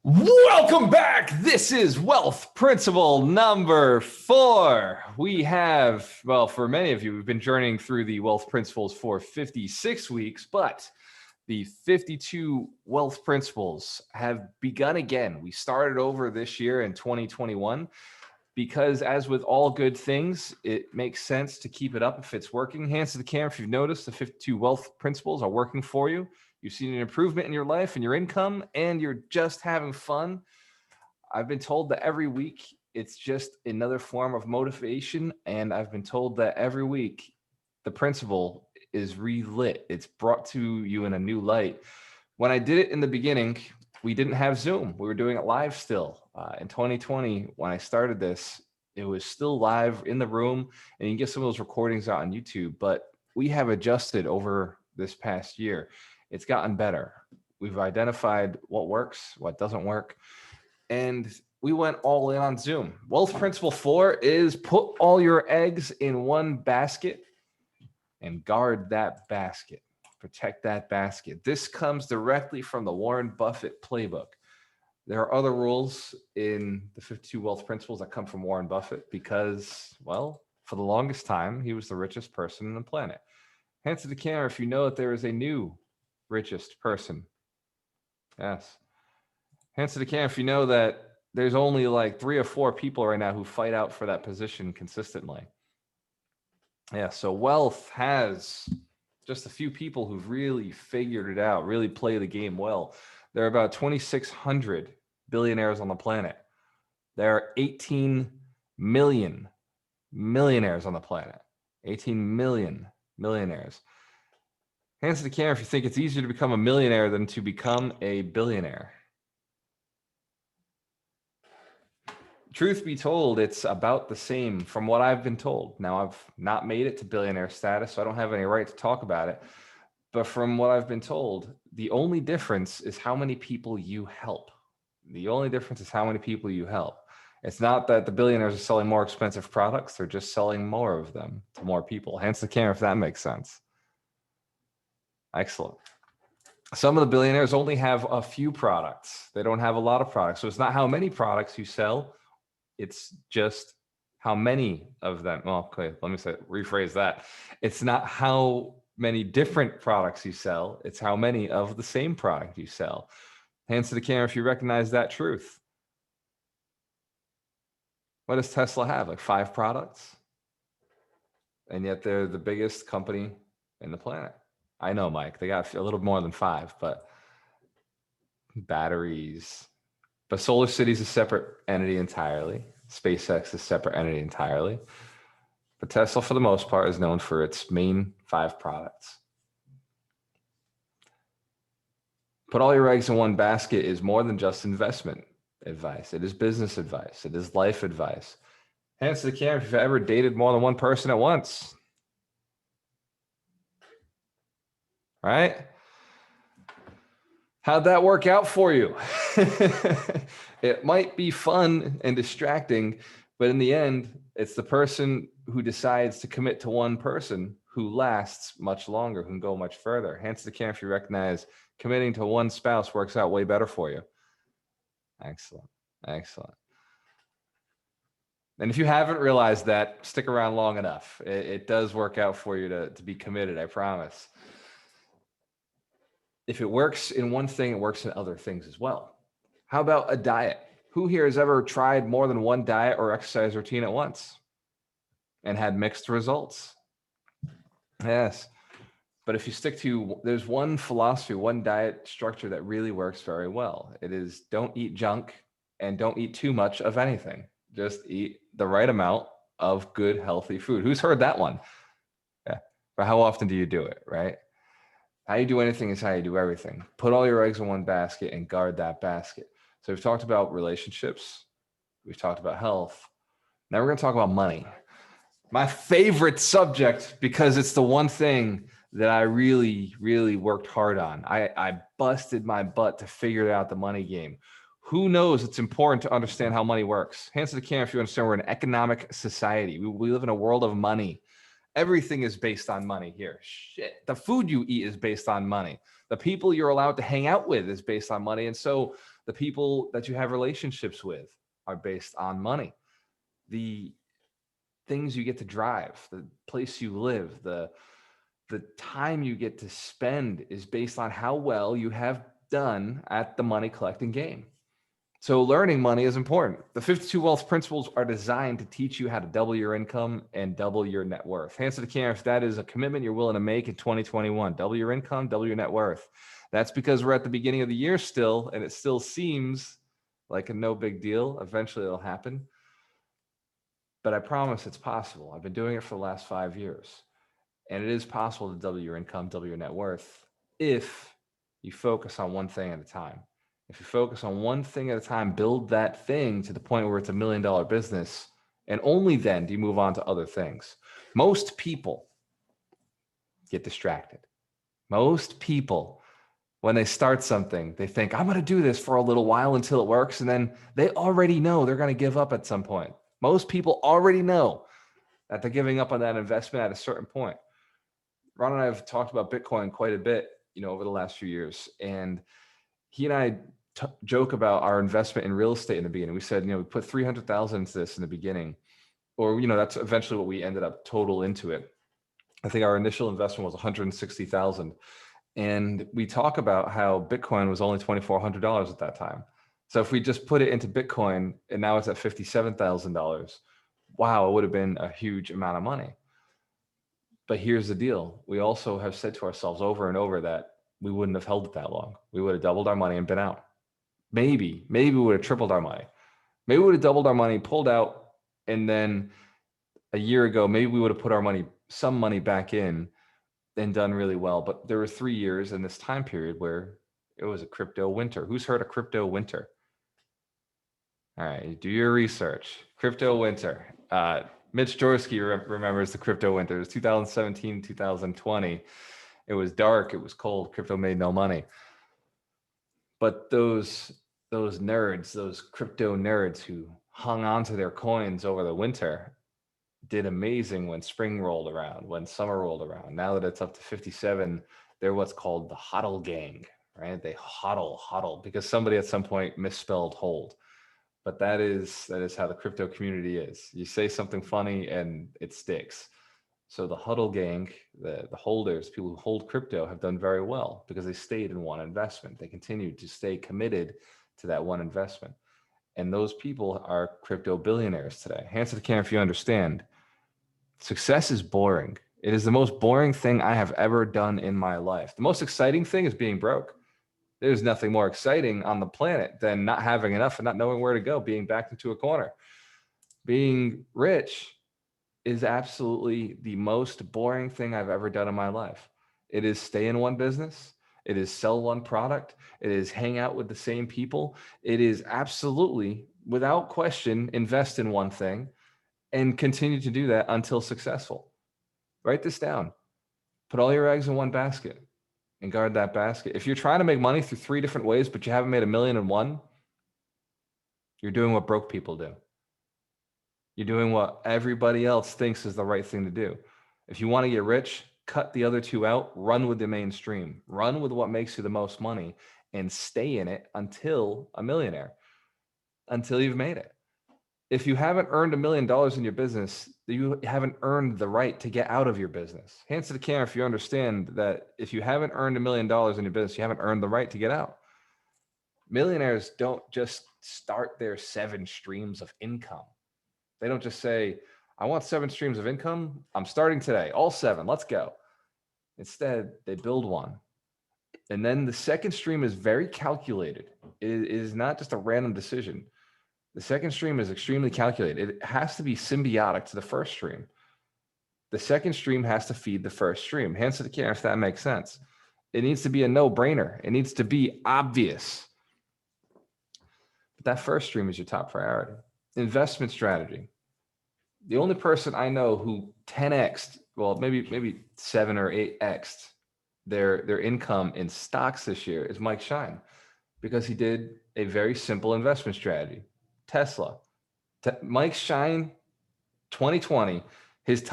Welcome back. This is Wealth Principle number 4. We have, well, for many of you, we've been journeying through the Wealth Principles for 56 weeks, but the 52 Wealth Principles have begun again. We started over this year in 2021 because, as with all good things, it makes sense to keep it up if it's working. Hands to the camera if you've noticed the 52 Wealth Principles are working for you. You've seen an improvement in your life and your income, and you're just having fun. I've been told that every week it's just another form of motivation. And I've been told that every week the principle is relit. It's brought to you in a new light. When I did it in the beginning, we didn't have Zoom. We were doing it live still. In 2020, when I started this, it was still live in the room, and you can get some of those recordings out on YouTube. But we have adjusted over this past year. It's gotten better. We've identified what works, what doesn't work, and we went all in on Zoom. Wealth Principle 4 is put all your eggs in one basket and guard that basket. Protect that basket. This comes directly from the Warren Buffett playbook. There are other rules in the 52 Wealth Principles that come from Warren Buffett because, well, for the longest time, he was the richest person on the planet. Hands to the camera if you know that there is a new richest person. Yes. Hands to the camera if you know that there's only like 3 or 4 people right now who fight out for that position consistently. Yeah, so wealth has just a few people who've really figured it out, really play the game well. There are about 2,600 billionaires on the planet. There are 18 million millionaires on the planet. 18 million millionaires. Hands to the camera if you think it's easier to become a millionaire than to become a billionaire. Truth be told, it's about the same from what I've been told. Now, I've not made it to billionaire status, so I don't have any right to talk about it. But from what I've been told, the only difference is how many people you help. The only difference is how many people you help. It's not that the billionaires are selling more expensive products. They're just selling more of them to more people. Hands to the camera if that makes sense. Excellent. Some of the billionaires only have a few products. They don't have a lot of products. So it's not how many products you sell. It's just how many of them. Well, okay, let me rephrase that. It's not how many different products you sell. It's how many of the same product you sell. Hands to the camera if you recognize that truth. What does Tesla have? Like 5 products? And yet they're the biggest company in the planet. I know, Mike, they got a little more than 5, but batteries. But Solar City is a separate entity entirely. SpaceX is a separate entity entirely. But Tesla, for the most part, is known for its main 5 products. Put all your eggs in one basket is more than just investment advice. It is business advice. It is life advice. Hands to the camera if you've ever dated more than one person at once. Right? How'd that work out for you? It might be fun and distracting, but in the end, it's the person who decides to commit to one person who lasts much longer, who can go much further. Hands to the camera if you recognize committing to one spouse works out way better for you. Excellent. Excellent. And if you haven't realized that, stick around long enough. It does work out for you to be committed, I promise. If it works in one thing, it works in other things as well. How about a diet? Who here has ever tried more than one diet or exercise routine at once and had mixed results? Yes. But if you stick to, there's one philosophy, one diet structure that really works very well. It is don't eat junk and don't eat too much of anything. Just eat the right amount of good, healthy food. Who's heard that one? Yeah. But how often do you do it, right? How you do anything is how you do everything. Put all your eggs in one basket and guard that basket. So we've talked about relationships. We've talked about health. Now we're going to talk about money. My favorite subject, because it's the one thing that I really, really worked hard on. I busted my butt to figure out the money game. Who knows it's important to understand how money works? Hands to the camera if you understand we're an economic society. We live in a world of money. Everything is based on money here. Shit. The food you eat is based on money. The people you're allowed to hang out with is based on money. And so the people that you have relationships with are based on money. The things you get to drive, the place you live, the time you get to spend is based on how well you have done at the money collecting game. So learning money is important. The 52 Wealth Principles are designed to teach you how to double your income and double your net worth. Hands to the camera if that is a commitment you're willing to make in 2021. Double your income, double your net worth. That's because we're at the beginning of the year still, and it still seems like a no big deal. Eventually it'll happen. But I promise it's possible. I've been doing it for the last 5 years. And it is possible to double your income, double your net worth if you focus on one thing at a time. If you focus on one thing at a time, build that thing to the point where it's $1 million business, and only then do you move on to other things. Most people get distracted. Most people, when they start something, they think, I'm going to do this for a little while until it works, and then they already know they're going to give up at some point. Most people already know that they're giving up on that investment at a certain point. Ron and I have talked about Bitcoin quite a bit, over the last few years. And he and I joke about our investment in real estate in the beginning. We said, we put 300,000 into this in the beginning, or, that's eventually what we ended up total into it. I think our initial investment was 160,000. And we talk about how Bitcoin was only $2,400 at that time. So if we just put it into Bitcoin and now it's at $57,000, wow, it would have been a huge amount of money. But here's the deal. We also have said to ourselves over and over that we wouldn't have held it that long. We would have doubled our money and been out. Maybe we would have tripled our money. Maybe we would have doubled our money, pulled out, and then a year ago, maybe we would have put some money back in and done really well. But there were 3 years in this time period where it was a crypto winter. Who's heard of crypto winter? All right, do your research. Crypto winter. Mitch Jorsky remembers the crypto winter. It was 2017, 2020. It was dark. It was cold. Crypto made no money. But those nerds, those crypto nerds who hung on to their coins over the winter did amazing when spring rolled around, when summer rolled around. Now that it's up to 57, they're what's called the hodl gang, right? They hodl because somebody at some point misspelled hold. But that is how the crypto community is. You say something funny and it sticks. So the huddle gang, the holders, people who hold crypto have done very well because they stayed in one investment. They continued to stay committed to that one investment. And those people are crypto billionaires today. Hands to the camera if you understand. Success is boring. It is the most boring thing I have ever done in my life. The most exciting thing is being broke. There's nothing more exciting on the planet than not having enough and not knowing where to go, being backed into a corner. Being rich is absolutely the most boring thing I've ever done in my life. It is stay in one business. It is sell one product. It is hang out with the same people. It is absolutely, without question, invest in one thing and continue to do that until successful. Write this down. Put all your eggs in one basket and guard that basket. If you're trying to make money through 3 different ways, but you haven't made $1 million in one, you're doing what broke people do. You're doing what everybody else thinks is the right thing to do. If you want to get rich, cut the other 2 out, run with the mainstream, run with what makes you the most money and stay in it until a millionaire, until you've made it. If you haven't earned $1 million in your business, you haven't earned the right to get out of your business. Hands to the camera if you understand that if you haven't earned $1 million in your business, you haven't earned the right to get out. Millionaires don't just start their 7 streams of income. They don't just say, I want 7 streams of income. I'm starting today, all 7, let's go. Instead, they build one. And then the second stream is very calculated. It is not just a random decision. The second stream is extremely calculated. It has to be symbiotic to the first stream. The second stream has to feed the first stream. Hands to the camera if that makes sense. It needs to be a no-brainer. It needs to be obvious. But that first stream is your top priority. Investment strategy. The only person I know who 10x'd, well, maybe 7 or 8x'd their income in stocks this year is Mike Shine, because he did a very simple investment strategy. Tesla. Mike Shine 2020 His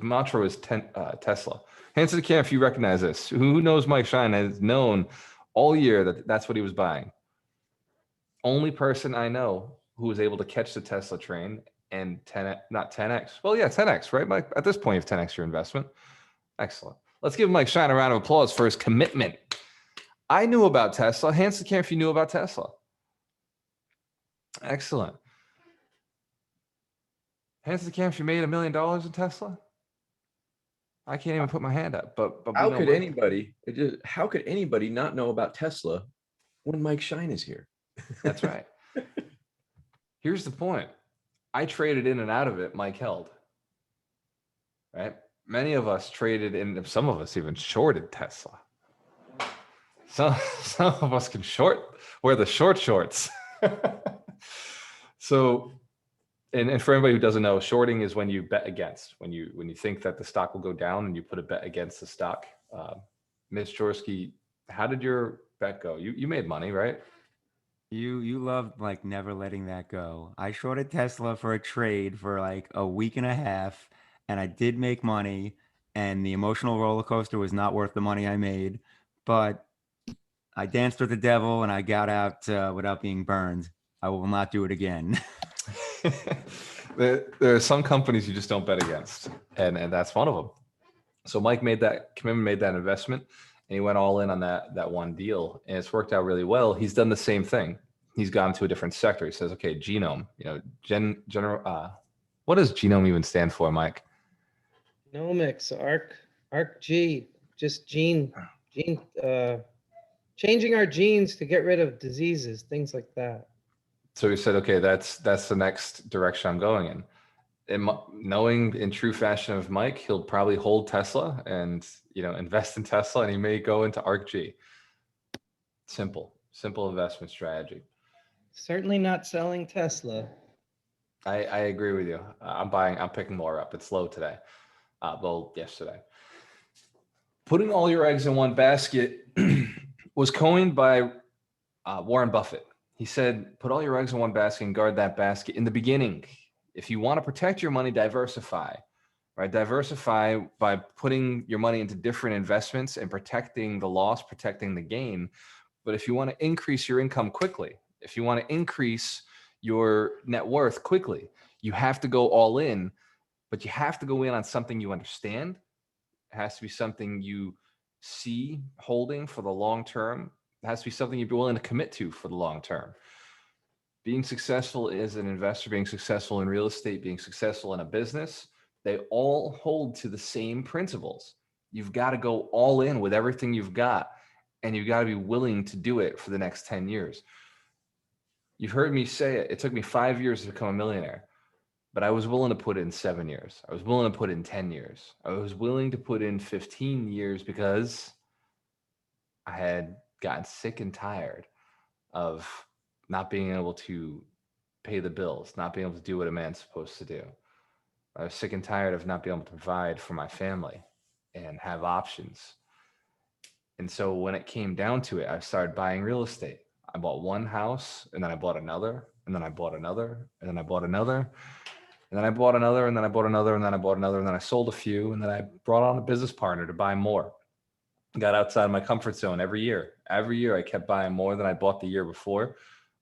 mantra is Tesla. Hands to the camera if you recognize this. Who knows Mike Shine has known all year that that's what he was buying. Only person I know who was able to catch the Tesla train and 10x. Well, yeah, 10x, right, Mike? At this point, you have 10x your investment. Excellent. Let's give Mike Shine a round of applause for his commitment. I knew about Tesla. Hands to the camera if you knew about Tesla. Excellent. Hands to the camera if you made $1 million in Tesla. I can't even put my hand up. But how could anybody not know about Tesla when Mike Shine is here? That's right. Here's the point. I traded in and out of it. Mike held. Right? Many of us traded in. Some of us even shorted Tesla. Some of us can wear the short shorts. So. And for anybody who doesn't know, shorting is when you bet against, when you think that the stock will go down and you put a bet against the stock. Ms. Jorsky, how did your bet go? You made money, right? You loved like never letting that go. I shorted Tesla for a trade for like a week and a half, and I did make money, and the emotional roller coaster was not worth the money I made, but I danced with the devil and I got out without being burned. I will not do it again. There are some companies you just don't bet against, and that's one of them. So Mike made that commitment, made that investment, and he went all in on that one deal, and it's worked out really well. He's done the same thing. He's gone to a different sector. He says, okay, genome, what does genome even stand for, Mike? Genomics, ARC-G, just gene, changing our genes to get rid of diseases, things like that. So he said, okay, that's the next direction I'm going in. And knowing in true fashion of Mike, he'll probably hold Tesla and invest in Tesla, and he may go into ARC-G. Simple investment strategy. Certainly not selling Tesla. I agree with you. I'm picking more up. It's low today. Well, yesterday. Putting all your eggs in one basket was coined by Warren Buffett. He said, put all your eggs in one basket and guard that basket. In the beginning, if you want to protect your money, diversify, right? Diversify by putting your money into different investments and protecting the loss, protecting the gain. But if you want to increase your income quickly, if you want to increase your net worth quickly, you have to go all in, but you have to go in on something you understand. It has to be something you see holding for the long term. It has to be something you'd be willing to commit to for the long term. Being successful as an investor, being successful in real estate, being successful in a business, they all hold to the same principles. You've got to go all in with everything you've got, and you've got to be willing to do it for the next 10 years. You've heard me say it. It took me 5 years to become a millionaire, but I was willing to put in 7 years. I was willing to put in 10 years. I was willing to put in 15 years because I had gotten sick and tired of not being able to pay the bills, not being able to do what a man's supposed to do. I was sick and tired of not being able to provide for my family and have options. And so when it came down to it, I started buying real estate. I bought one house, and then I bought another, and then I bought another, and then I bought another, and then I bought another, and then I bought another, and then I bought another, and then I sold a few, and then I brought on a business partner to buy more. Got outside my comfort zone every year. Every year I kept buying more than I bought the year before,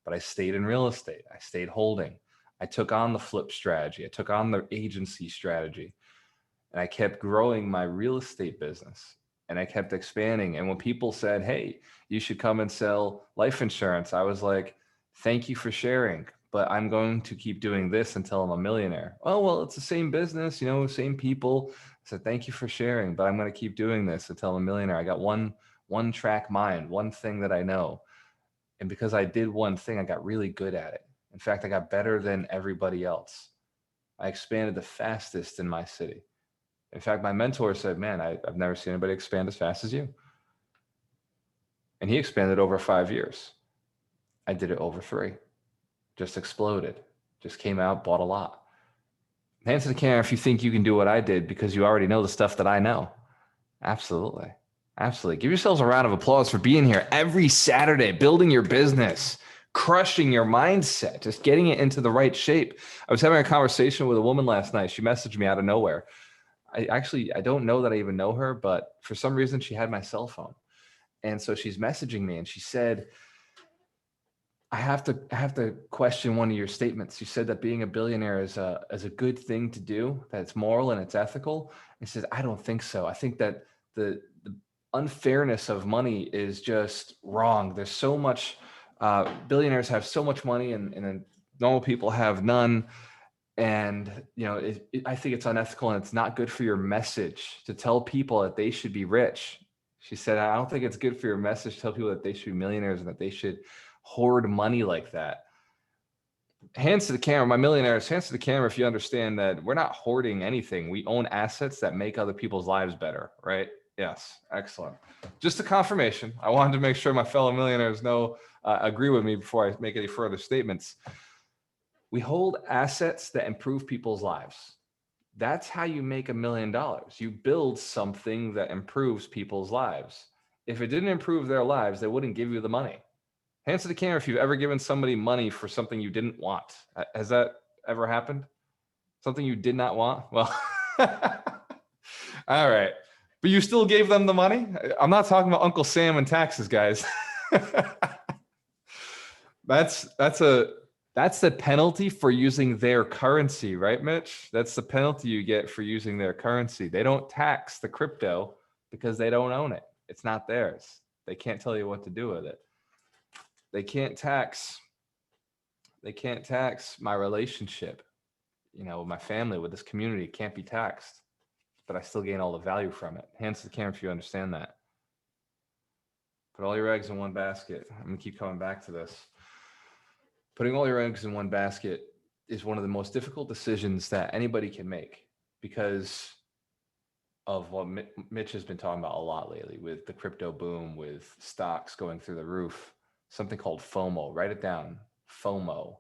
but I stayed in real estate. I stayed holding. I took on the flip strategy. I took on the agency strategy, and I kept growing my real estate business, and I kept expanding. And when people said, hey, you should come and sell life insurance, I was like, thank you for sharing, but I'm going to keep doing this until I'm a millionaire. Oh, well, it's the same business, same people. I said, thank you for sharing, but I'm going to keep doing this until I'm a millionaire. I got one track mind, one thing that I know. And because I did one thing, I got really good at it. In fact, I got better than everybody else. I expanded the fastest in my city. In fact, my mentor said, man, I've never seen anybody expand as fast as you. And he expanded over 5 years. I did it over 3. Just exploded. Just came out, bought a lot. Hands to the camera if you think you can do what I did because you already know the stuff that I know. Absolutely. Absolutely. Give yourselves a round of applause for being here every Saturday, building your business, crushing your mindset, just getting it into the right shape. I was having a conversation with a woman last night. She messaged me out of nowhere. I don't know that I even know her, but for some reason she had my cell phone. And so she's messaging me and she said, I have to question one of your statements. You said that being a billionaire is a good thing to do, that it's moral and it's ethical. And she says, I don't think so. I think that the unfairness of money is just wrong. There's so much, billionaires have so much money and normal people have none. And, I think it's unethical and it's not good for your message to tell people that they should be rich. She said, I don't think it's good for your message to tell people that they should be millionaires and that they should hoard money like that. Hands to the camera, my millionaires, hands to the camera if you understand that we're not hoarding anything. We own assets that make other people's lives better, right? Yes, excellent. Just a confirmation. I wanted to make sure my fellow millionaires agree with me before I make any further statements. We hold assets that improve people's lives. That's how you make $1 million. You build something that improves people's lives. If it didn't improve their lives, they wouldn't give you the money. Hands to the camera if you've ever given somebody money for something you didn't want. Has that ever happened? Something you did not want? Well, all right. But you still gave them the money? I'm not talking about Uncle Sam and taxes, guys. That's the penalty for using their currency, right, Mitch? That's the penalty you get for using their currency. They don't tax the crypto because they don't own it. It's not theirs. They can't tell you what to do with it. They can't tax my relationship, with my family, with this community. It can't be taxed, but I still gain all the value from it. Hands to the camera if you understand that. Put all your eggs in one basket. I'm gonna keep coming back to this. Putting all your eggs in one basket is one of the most difficult decisions that anybody can make because of what Mitch has been talking about a lot lately with the crypto boom, with stocks going through the roof. Something called FOMO. Write it down. FOMO.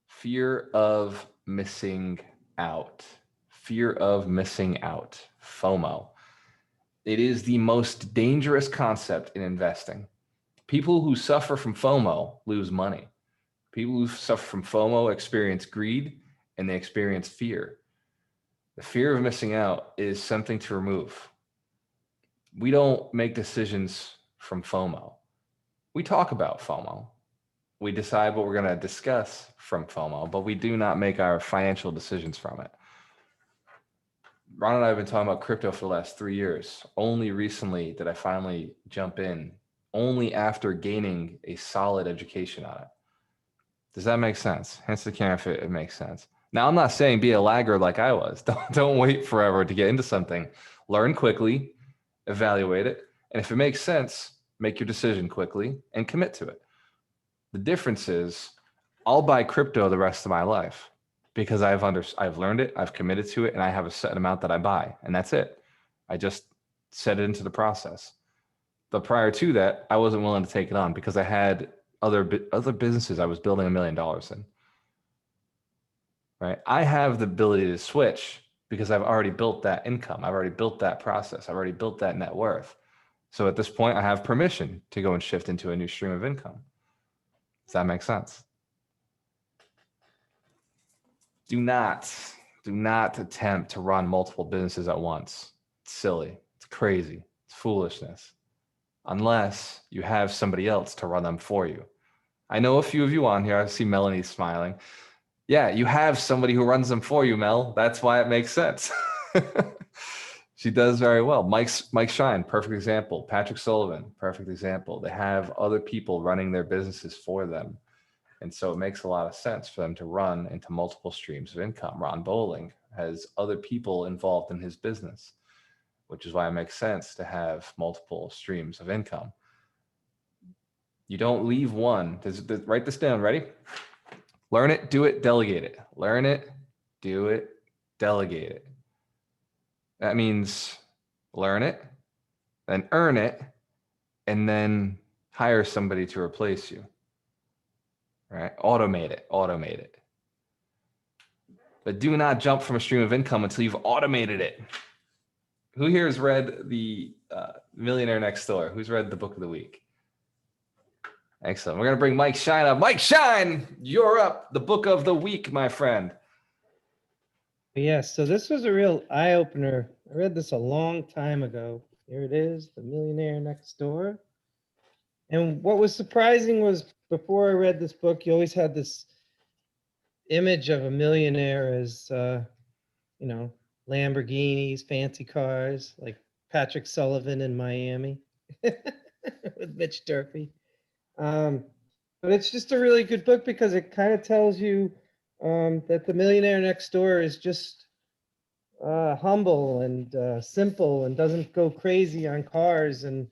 Fear of missing out. Fear of missing out. FOMO. It is the most dangerous concept in investing. People who suffer from FOMO lose money. People who suffer from FOMO experience greed and they experience fear. The fear of missing out is something to remove. We don't make decisions from FOMO. We talk about FOMO. We decide what we're going to discuss from FOMO, but we do not make our financial decisions from it. Ron and I have been talking about crypto for the last 3 years. Only recently did I finally jump in, only after gaining a solid education on it. Does that make sense? Hands to the camera if it makes sense. Now, I'm not saying be a laggard like I was. Don't wait forever to get into something. Learn quickly, evaluate it, and if it makes sense, make your decision quickly and commit to it. The difference is I'll buy crypto the rest of my life because I've learned it, I've committed to it, and I have a set amount that I buy, and that's it. I just set it into the process. But prior to that, I wasn't willing to take it on because I had other businesses I was building $1 million in. Right? I have the ability to switch because I've already built that income. I've already built that process. I've already built that net worth. So at this point, I have permission to go and shift into a new stream of income. Does that make sense? Do not attempt to run multiple businesses at once. It's silly. It's crazy. It's foolishness. Unless you have somebody else to run them for you. I know a few of you on here. I see Melanie smiling. Yeah, you have somebody who runs them for you, Mel. That's why it makes sense. She does very well. Mike Shine, perfect example. Patrick Sullivan, perfect example. They have other people running their businesses for them. And so it makes a lot of sense for them to run into multiple streams of income. Ron Bowling has other people involved in his business, which is why it makes sense to have multiple streams of income. You don't leave one. Write this down. Ready? Learn it, do it, delegate it. Learn it, do it, delegate it. That means learn it, then earn it, and then hire somebody to replace you. Right? Automate it. But do not jump from a stream of income until you've automated it. Who here has read the Millionaire Next Door? Who's read the book of the week? Excellent. We're going to bring Mike Shine up. Mike Shine, you're up. The book of the week, my friend. Yeah, so this was a real eye-opener. I read this a long time ago. Here it is, The Millionaire Next Door. And what was surprising was before I read this book, you always had this image of a millionaire as, you know, Lamborghinis, fancy cars, like Patrick Sullivan in Miami with Mitch Durfee. But it's just a really good book because it kind of tells you that the millionaire next door is just humble and simple and doesn't go crazy on cars and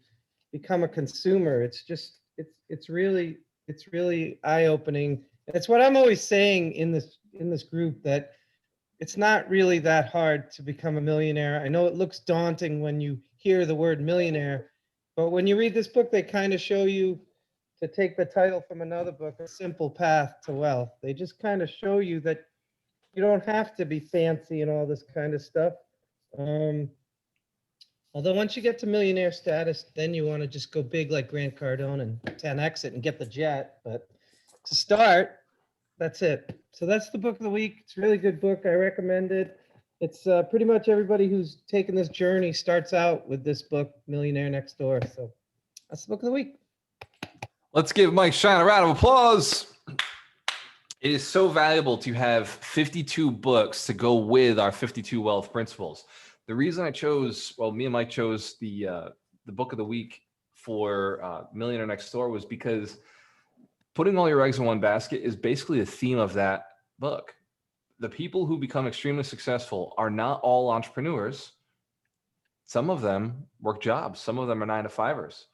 become a consumer. It's just it's really eye-opening. It's what I'm always saying in this group, that it's not really that hard to become a millionaire. I know it looks daunting when you hear the word millionaire, but when you read this book, they kind of show you, to take the title from another book, A Simple Path to Wealth. They just kind of show you that you don't have to be fancy and all this kind of stuff. Although once you get to millionaire status, then you want to just go big like Grant Cardone and 10x it and get the jet. But to start, that's it. So that's the book of the week. It's a really good book. I recommend it. It's pretty much everybody who's taken this journey starts out with this book, Millionaire Next Door. So that's the book of the week. Let's give Mike Shine a round of applause. It is so valuable to have 52 books to go with our 52 wealth principles. The reason I chose, well, me and Mike chose the book of the week for Millionaire Next Door was because putting all your eggs in one basket is basically the theme of that book. The people who become extremely successful are not all entrepreneurs. Some of them work jobs. Some of them are 9-to-5ers.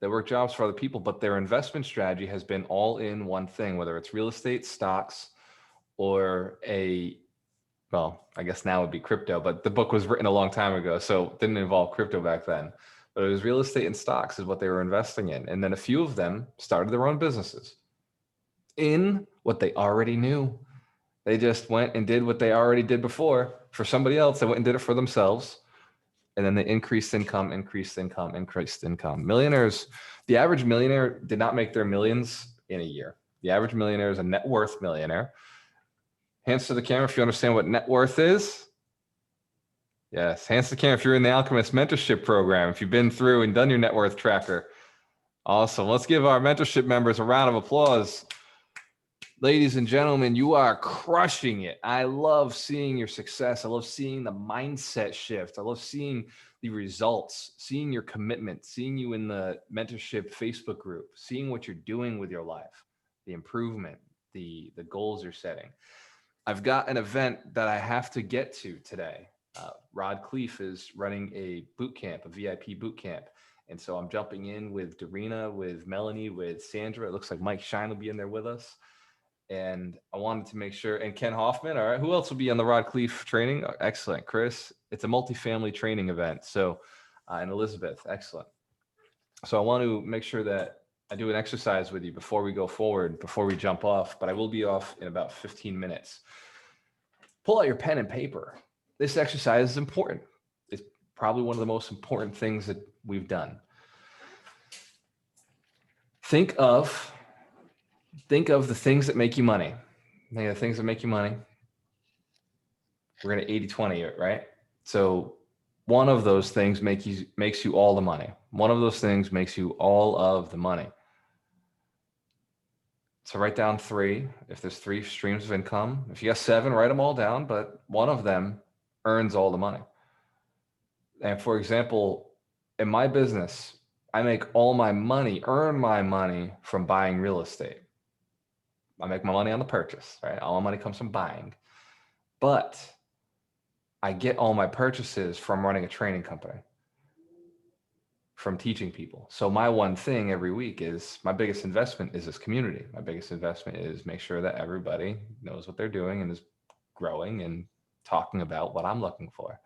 They work jobs for other people, but their investment strategy has been all in one thing, whether it's real estate, stocks, or well, I guess now it would be crypto, but the book was written a long time ago, so it didn't involve crypto back then. But it was real estate and stocks is what they were investing in. And then a few of them started their own businesses in what they already knew. They just went and did what they already did before for somebody else. They went and did it for themselves. And then they increased income. Millionaires, the average millionaire did not make their millions in a year. The average millionaire is a net worth millionaire. Hands to the camera if you understand what net worth is. Yes, hands to the camera if you're in the Alchemist mentorship program, if you've been through and done your net worth tracker. Awesome. Let's give our mentorship members a round of applause. Ladies and gentlemen, you are crushing it. I love seeing your success. I love seeing the mindset shift. I love seeing the results, seeing your commitment, seeing you in the mentorship Facebook group, seeing what you're doing with your life, the improvement, the goals you're setting. I've got an event that I have to get to today. Rod Cleef is running a boot camp, a VIP boot camp. And so I'm jumping in with Darina, with Melanie, with Sandra. It looks like Mike Shine will be in there with us. And I wanted to make sure, and Ken Hoffman, all right, who else will be on the Rod Cleef training? Excellent, Chris. It's a multifamily training event. So, and Elizabeth, excellent. So I want to make sure that I do an exercise with you before we go forward, before we jump off, but I will be off in about 15 minutes. Pull out your pen and paper. This exercise is important. It's probably one of the most important things that we've done. Think of the things that make you money. Think of the things that make you money. We're going to 80-20 it, right? So one of those things makes you all the money. One of those things makes you all of the money. So write down 3. If there's 3 streams of income, if you got 7, write them all down, but one of them earns all the money. And for example, in my business, I make all my money, earn my money from buying real estate. I make my money on the purchase, right? All my money comes from buying, but I get all my purchases from running a training company, from teaching people. So my one thing every week is my biggest investment is this community. My biggest investment is make sure that everybody knows what they're doing and is growing and talking about what I'm looking for.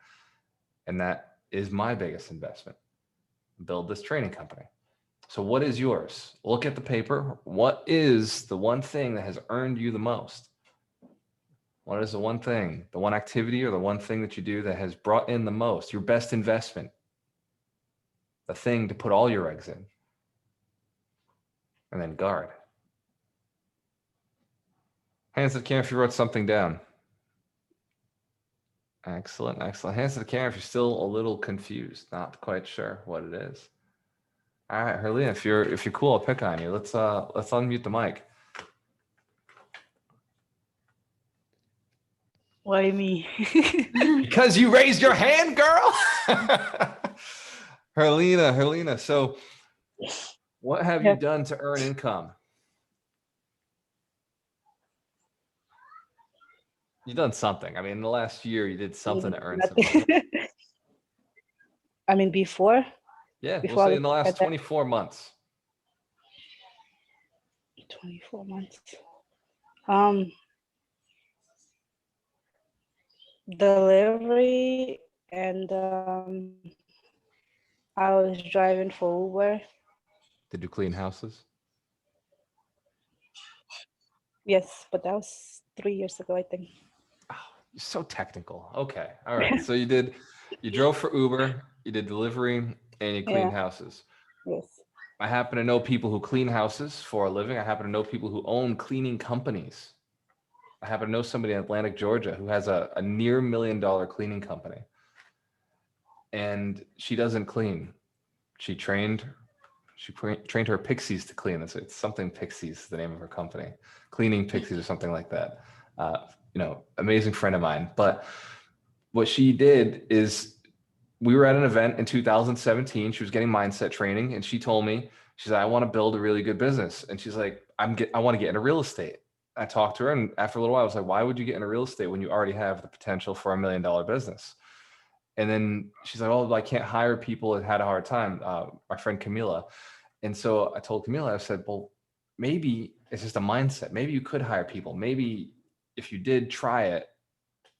And that is my biggest investment. Build this training company. So what is yours? Look at the paper. What is the one thing that has earned you the most? What is the one thing, the one activity or the one thing that you do that has brought in the most, your best investment, the thing to put all your eggs in? and then guard. Hands to the camera if you wrote something down. Excellent, excellent. Hands to the camera if you're still a little confused, not quite sure what it is. All right, Herlina, if you're cool, I'll pick on you. Let's unmute the mic. Why me? Because you raised your hand, girl. Herlina. So what have you done to earn income? You've done something. I mean, in the last year, you did something to earn some money. I mean, before? Yeah, Before we'll say I in the last had that- 24 months. 24 months. Delivery, and I was driving for Uber. Did you clean houses? Yes, but that was 3 years ago, I think. Oh, you're so technical. Okay. All right. So you drove for Uber, you did delivery, and you cleaned houses. Yes. I happen to know people who clean houses for a living. I happen to know people who own cleaning companies. I happen to know somebody in Atlantic, Georgia, who has a near $1 million cleaning company. And she doesn't clean. She trained her pixies to clean. It's something Pixies, the name of her company. Cleaning Pixies or something like that. Amazing friend of mine. But what she did is, we were at an event in 2017. She was getting mindset training, and she told me, she said, I want to build a really good business. And she's like, I want to get into real estate. I talked to her, and after a little while, I was like, why would you get into real estate when you already have the potential for $1 million business? And then she's like, oh, I can't hire people that had a hard time. My friend Camila. And so I told Camila, I said, well, maybe it's just a mindset. Maybe you could hire people. Maybe if you did try it,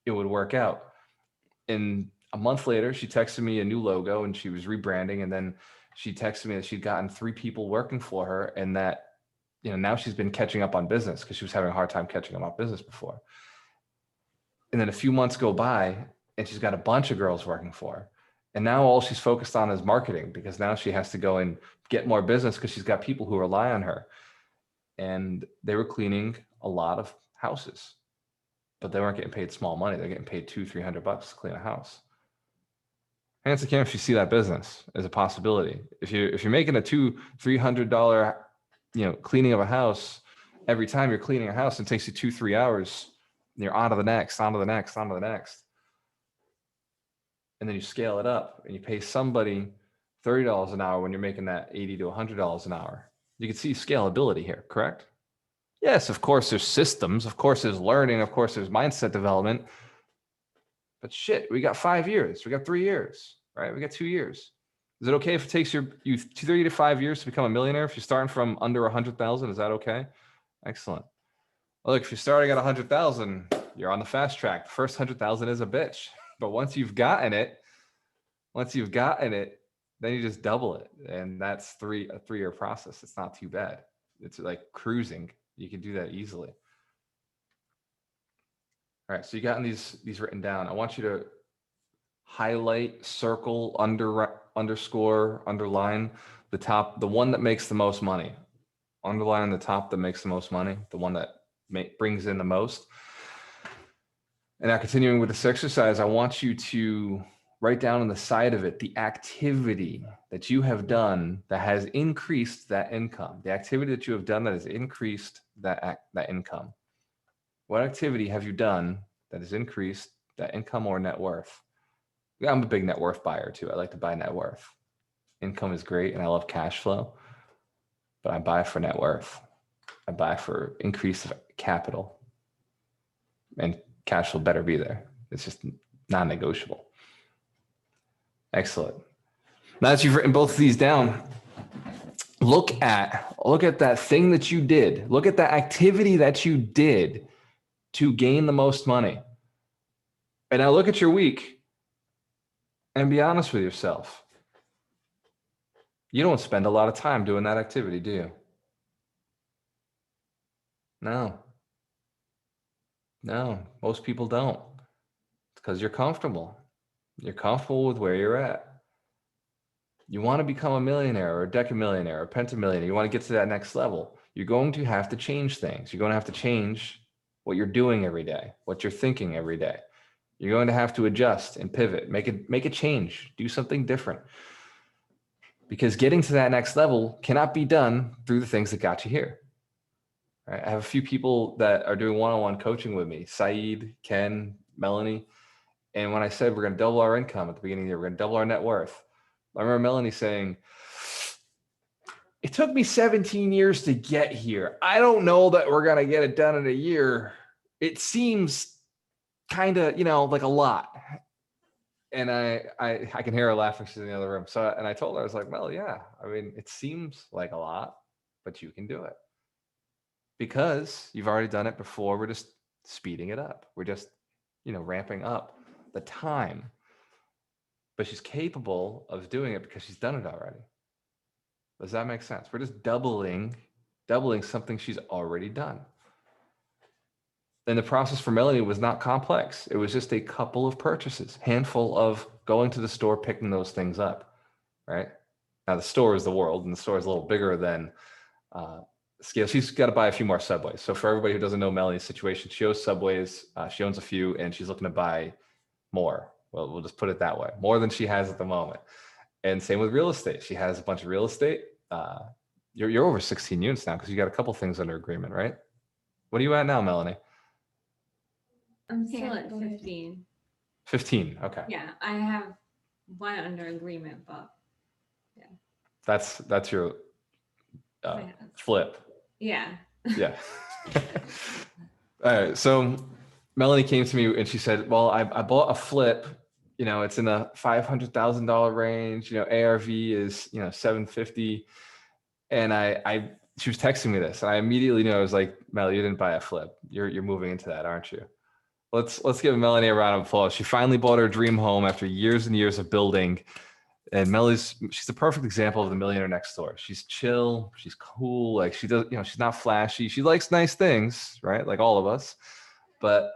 it would work out. And a month later, she texted me a new logo, and she was rebranding. And then she texted me that she'd gotten 3 people working for her, and that, now she's been catching up on business because she was having a hard time catching up on business before. And then a few months go by, and she's got a bunch of girls working for her. And now all she's focused on is marketing, because now she has to go and get more business because she's got people who rely on her. And they were cleaning a lot of houses, but they weren't getting paid small money. They're getting paid $200-$300 to clean a house. Hands to the camera if you see that business as a possibility. If you're making a $200-$300 cleaning of a house, every time you're cleaning a house, it takes you 2-3 hours, and you're on to the next. And then you scale it up, and you pay somebody $30 an hour when you're making that $80 to $100 an hour. You can see scalability here, correct? Yes, of course there's systems, of course there's learning, of course there's mindset development. But shit, we got 5 years, we got 3 years, right? We got 2 years. Is it okay if it takes you 3 to 5 years to become a millionaire? If you're starting from under 100,000, is that okay? Excellent. Well, look, if you're starting at 100,000, you're on the fast track. The first 100,000 is a bitch, but once you've gotten it, then you just double it, and that's a 3-year process. It's not too bad. It's like cruising. You can do that easily. All right, so you got these written down. I want you to highlight, circle, underscore, underline the one that makes the most money. Underline the top that makes the most money, the one that brings in the most. And now, continuing with this exercise, I want you to write down on the side of it the activity that you have done that has increased that income. The activity that you have done that has increased that income. What activity have you done that has increased that income or net worth? Yeah, I'm a big net worth buyer too. I like to buy net worth. Income is great, and I love cash flow, but I buy for net worth. I buy for increase of capital, and cash flow better be there. It's just non-negotiable. Excellent. Now that you've written both of these down, look at that thing that you did. Look at that activity that you did to gain the most money. And now look at your week and be honest with yourself. You don't spend a lot of time doing that activity, do you? No, most people don't. It's because you're comfortable. You're comfortable with where you're at. You want to become a millionaire or a decamillionaire or a pentamillionaire. You want to get to that next level. You're going to have to change things. You're going to have to change what you're doing every day, what you're thinking every day. You're going to have to adjust and pivot, make a change, do something different. Because getting to that next level cannot be done through the things that got you here. Right? I have a few people that are doing one-on-one coaching with me, Saeed, Ken, Melanie. And when I said we're going to double our income at the beginning of the year, we're going to double our net worth, I remember Melanie saying, it took me 17 years to get here. I don't know that we're going to get it done in a year. It seems kind of, like a lot. And I can hear her laughing. She's in the other room. So, and I told her, I was like, well, yeah, I mean, it seems like a lot, but you can do it because you've already done it before. We're just speeding it up. We're just, ramping up the time, but she's capable of doing it because she's done it already. Does that make sense? We're just doubling something she's already done. And the process for Melanie was not complex. It was just a couple of purchases, handful of going to the store, picking those things up, right? Now the store is the world, and the store is a little bigger than scale. She's got to buy a few more Subways. So for everybody who doesn't know Melanie's situation, she owns Subways. She owns a few, and she's looking to buy more. Well, we'll just put it that way, more than she has at the moment. And same with real estate. She has a bunch of real estate. You're over 16 units now because you got a couple things under agreement, right? What are you at now, Melanie? I'm still at 15. 15. Okay. Yeah, I have one under agreement, but That's your yeah. flip. Yeah. Yeah. All right. So Melanie came to me and she said, well, I bought a flip, it's in the $500,000 range, ARV is, 750. And she was texting me this and I immediately knew. I was like, Mel, you didn't buy a flip. You're moving into that, aren't you? Let's give Melanie a round of applause. She finally bought her dream home after years and years of building. And she's the perfect example of the millionaire next door. She's chill, she's cool, like she does, she's not flashy. She likes nice things, right? Like all of us. But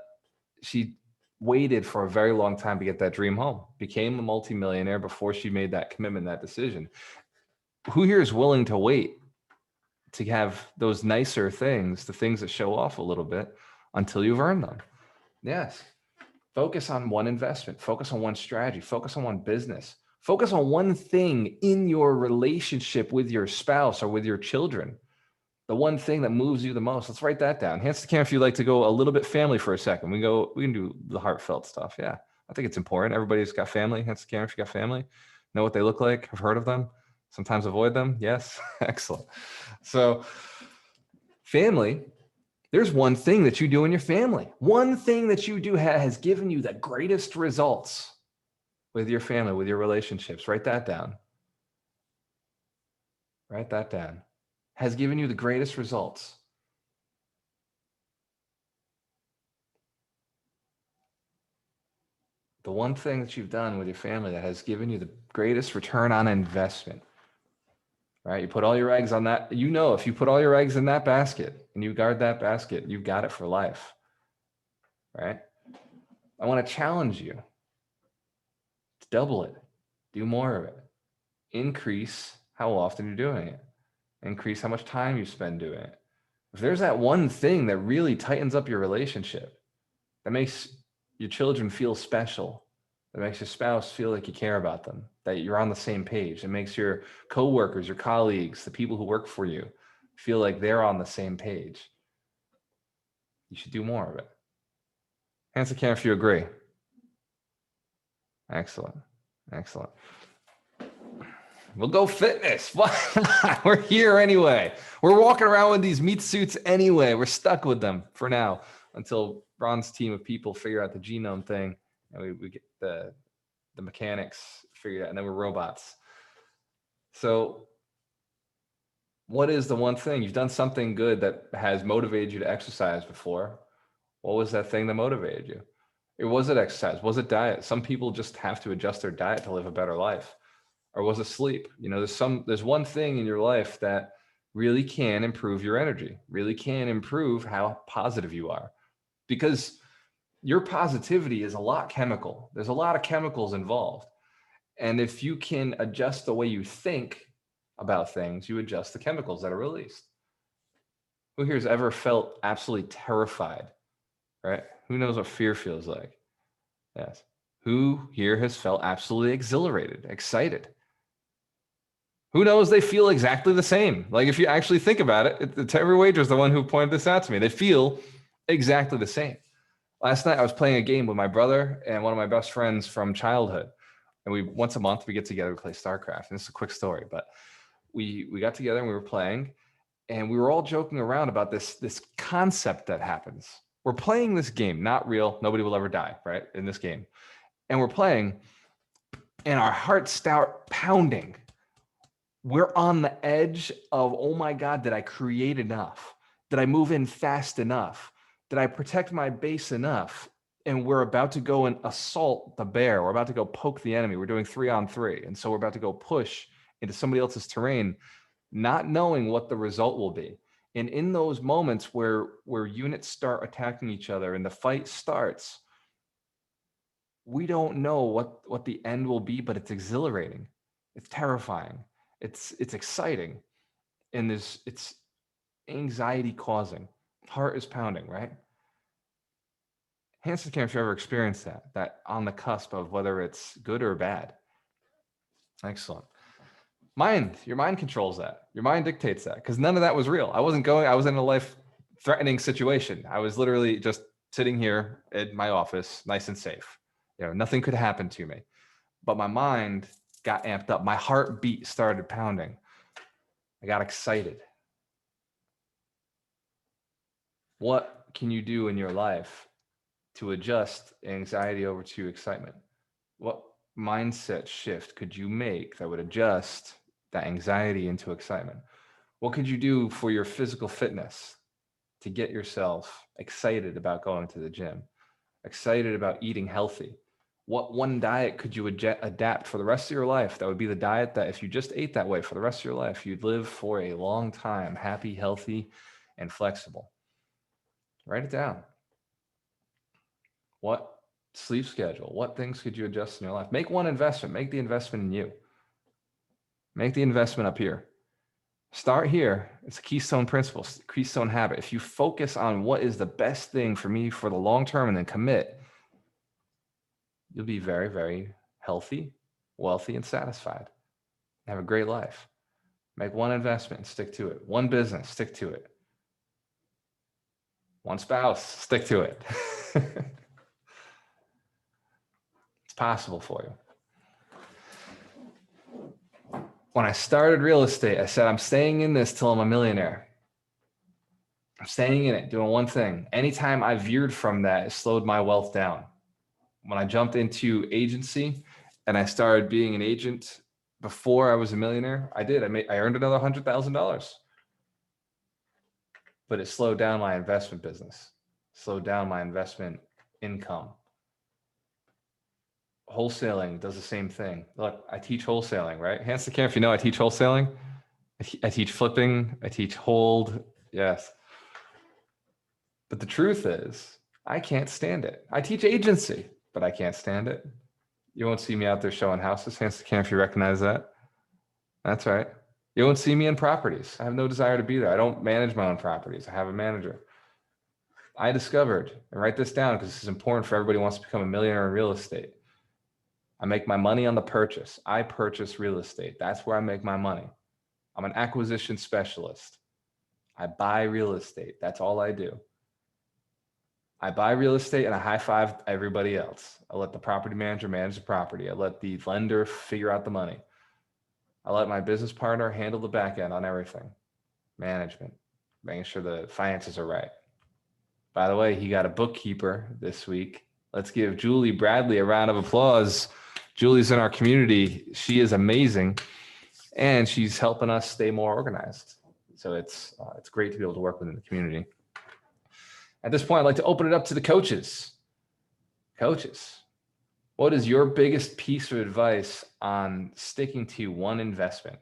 she waited for a very long time to get that dream home, became a multimillionaire before she made that commitment, that decision. Who here is willing to wait to have those nicer things, the things that show off a little bit until you've earned them? Yes. Focus on one investment, focus on one strategy, focus on one business, focus on one thing in your relationship with your spouse or with your children. The one thing that moves you the most. Let's write that down. Hands to camera if you'd like to go a little bit family for a second. We can do the heartfelt stuff. Yeah, I think it's important. Everybody's got family. Hands to camera if you got family. Know what they look like. Have heard of them. Sometimes avoid them. Yes. Excellent. So family, there's one thing that you do in your family. One thing that you do has given you the greatest results with your family, with your relationships. Write that down. Write that down. Has given you the greatest results. The one thing that you've done with your family that has given you the greatest return on investment. Right? You put all your eggs on that. If you put all your eggs in that basket and you guard that basket, you've got it for life. Right? I want to challenge you to double it, do more of it, increase how often you're doing it, increase how much time you spend doing it. If there's that one thing that really tightens up your relationship, that makes your children feel special, that makes your spouse feel like you care about them, that you're on the same page. It makes your coworkers, your colleagues, the people who work for you feel like they're on the same page. You should do more of it. Hands to camera if you agree. Excellent. Excellent. We'll go fitness. We're here anyway. We're walking around with these meat suits anyway. We're stuck with them for now until Ron's team of people figure out the genome thing and we get the mechanics figured out, and then we're robots. So what is the one thing? You've done something good that has motivated you to exercise before. What was that thing that motivated you? Was it exercise? Was it diet? Some people just have to adjust their diet to live a better life. Or was it sleep? There's one thing in your life that really can improve your energy, really can improve how positive you are. Because your positivity is a lot chemical. There's a lot of chemicals involved. And if you can adjust the way you think about things, you adjust the chemicals that are released. Who here has ever felt absolutely terrified, right? Who knows what fear feels like? Yes. Who here has felt absolutely exhilarated, excited? Who knows they feel exactly the same? Like if you actually think about it, the Terry Wager is the one who pointed this out to me. They feel exactly the same. Last night I was playing a game with my brother and one of my best friends from childhood. And we once a month we get together, we play StarCraft. And this is a quick story, but we got together and we were playing, and we were all joking around about this concept that happens. We're playing this game, not real, nobody will ever die, right? In this game. And we're playing, and our hearts start pounding. We're on the edge of, oh my God, did I create enough? Did I move in fast enough? Did I protect my base enough? And we're about to go and assault the bear. We're about to go poke the enemy. We're doing 3-on-3. And so we're about to go push into somebody else's terrain, not knowing what the result will be. And in those moments where units start attacking each other and the fight starts, we don't know what the end will be, but it's exhilarating. It's terrifying. It's exciting. And it's anxiety causing. Heart is pounding, right? Hands to the camera if you ever experienced that on the cusp of whether it's good or bad. Excellent. Your mind controls that. Your mind dictates that, because none of that was real. I was in a life-threatening situation. I was literally just sitting here in my office, nice and safe. Nothing could happen to me. But my mind got amped up. My heartbeat started pounding. I got excited. What can you do in your life to adjust anxiety over to excitement? What mindset shift could you make that would adjust that anxiety into excitement? What could you do for your physical fitness to get yourself excited about going to the gym, excited about eating healthy? What one diet could you adapt for the rest of your life that would be the diet that if you just ate that way for the rest of your life, you'd live for a long time, happy, healthy, and flexible? Write it down. What sleep schedule? What things could you adjust in your life? Make one investment. Make the investment in you. Make the investment up here. Start here. It's a keystone principle, keystone habit. If you focus on what is the best thing for me for the long term and then commit, you'll be very, very healthy, wealthy, and satisfied. Have a great life. Make one investment, stick to it. One business, stick to it. One spouse, stick to it. It's possible for you. When I started real estate, I said, I'm staying in this till I'm a millionaire. I'm staying in it, doing one thing. Anytime I veered from that, it slowed my wealth down. When I jumped into agency and I started being an agent before I was a millionaire, I earned another $100,000. But it slowed down my investment business, slowed down my investment income. Wholesaling does the same thing. Look, I teach wholesaling, right? Hands to camera if you know I teach wholesaling. I teach flipping. I teach hold. Yes. But the truth is, I can't stand it. I teach agency, but I can't stand it. You won't see me out there showing houses. Hands to camera if you recognize that. That's right. You won't see me in properties. I have no desire to be there. I don't manage my own properties. I have a manager. I discovered, and write this down because this is important for everybody who wants to become a millionaire in real estate. I make my money on the purchase. I purchase real estate. That's where I make my money. I'm an acquisition specialist. I buy real estate. That's all I do. I buy real estate and I high five everybody else. I let the property manager manage the property. I let the lender figure out the money. I let my business partner handle the back end on everything. Management, making sure the finances are right. By the way, he got a bookkeeper this week. Let's give Julie Bradley a round of applause. Julie's in our community. She is amazing, and she's helping us stay more organized. So it's great to be able to work within the community. At this point, I'd like to open it up to the coaches. Coaches, what is your biggest piece of advice on sticking to one investment?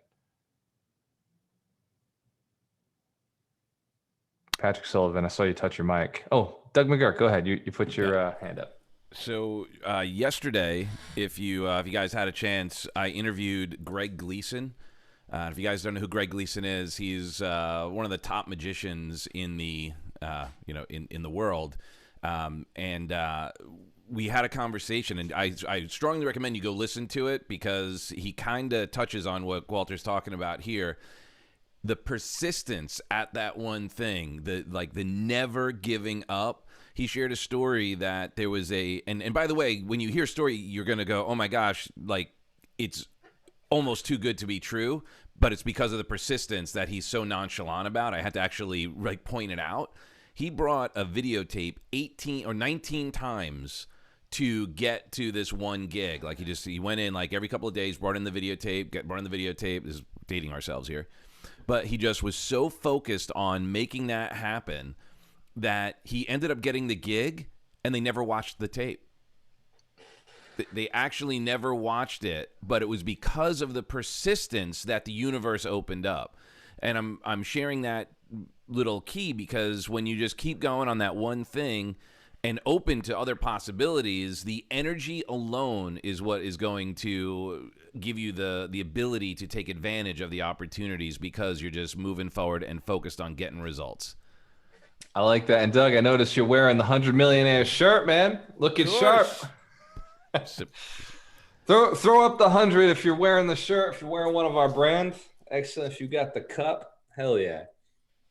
Patrick Sullivan, I saw you touch your mic. Oh, Doug McGurk, go ahead. You put your hand up. So yesterday, if you guys had a chance, I interviewed Greg Gleason. If you guys don't know who Greg Gleason is, he's one of the top magicians in the in the world, and we had a conversation. And I strongly recommend you go listen to it because he kind of touches on what Walter's talking about here. The persistence at that one thing, the never giving up. He shared a story that there was and by the way, when you hear a story, you're going to go, oh my gosh, like it's almost too good to be true, but it's because of the persistence that he's so nonchalant about. I had to actually like point it out. He brought a videotape 18 or 19 times to get to this one gig. Like he went in like every couple of days, brought in the videotape, This is dating ourselves here. But he just was so focused on making that happen that he ended up getting the gig and they never watched the tape. They actually never watched it, but it was because of the persistence that the universe opened up. And I'm sharing that little key because when you just keep going on that one thing and open to other possibilities, the energy alone is what is going to give you the ability to take advantage of the opportunities because you're just moving forward and focused on getting results. I like that. And Doug, I noticed you're wearing the 100 Millionaire shirt, man. Looking sharp. Throw up the 100 if you're wearing the shirt, if you're wearing one of our brands. Excellent. If you got the cup, hell yeah.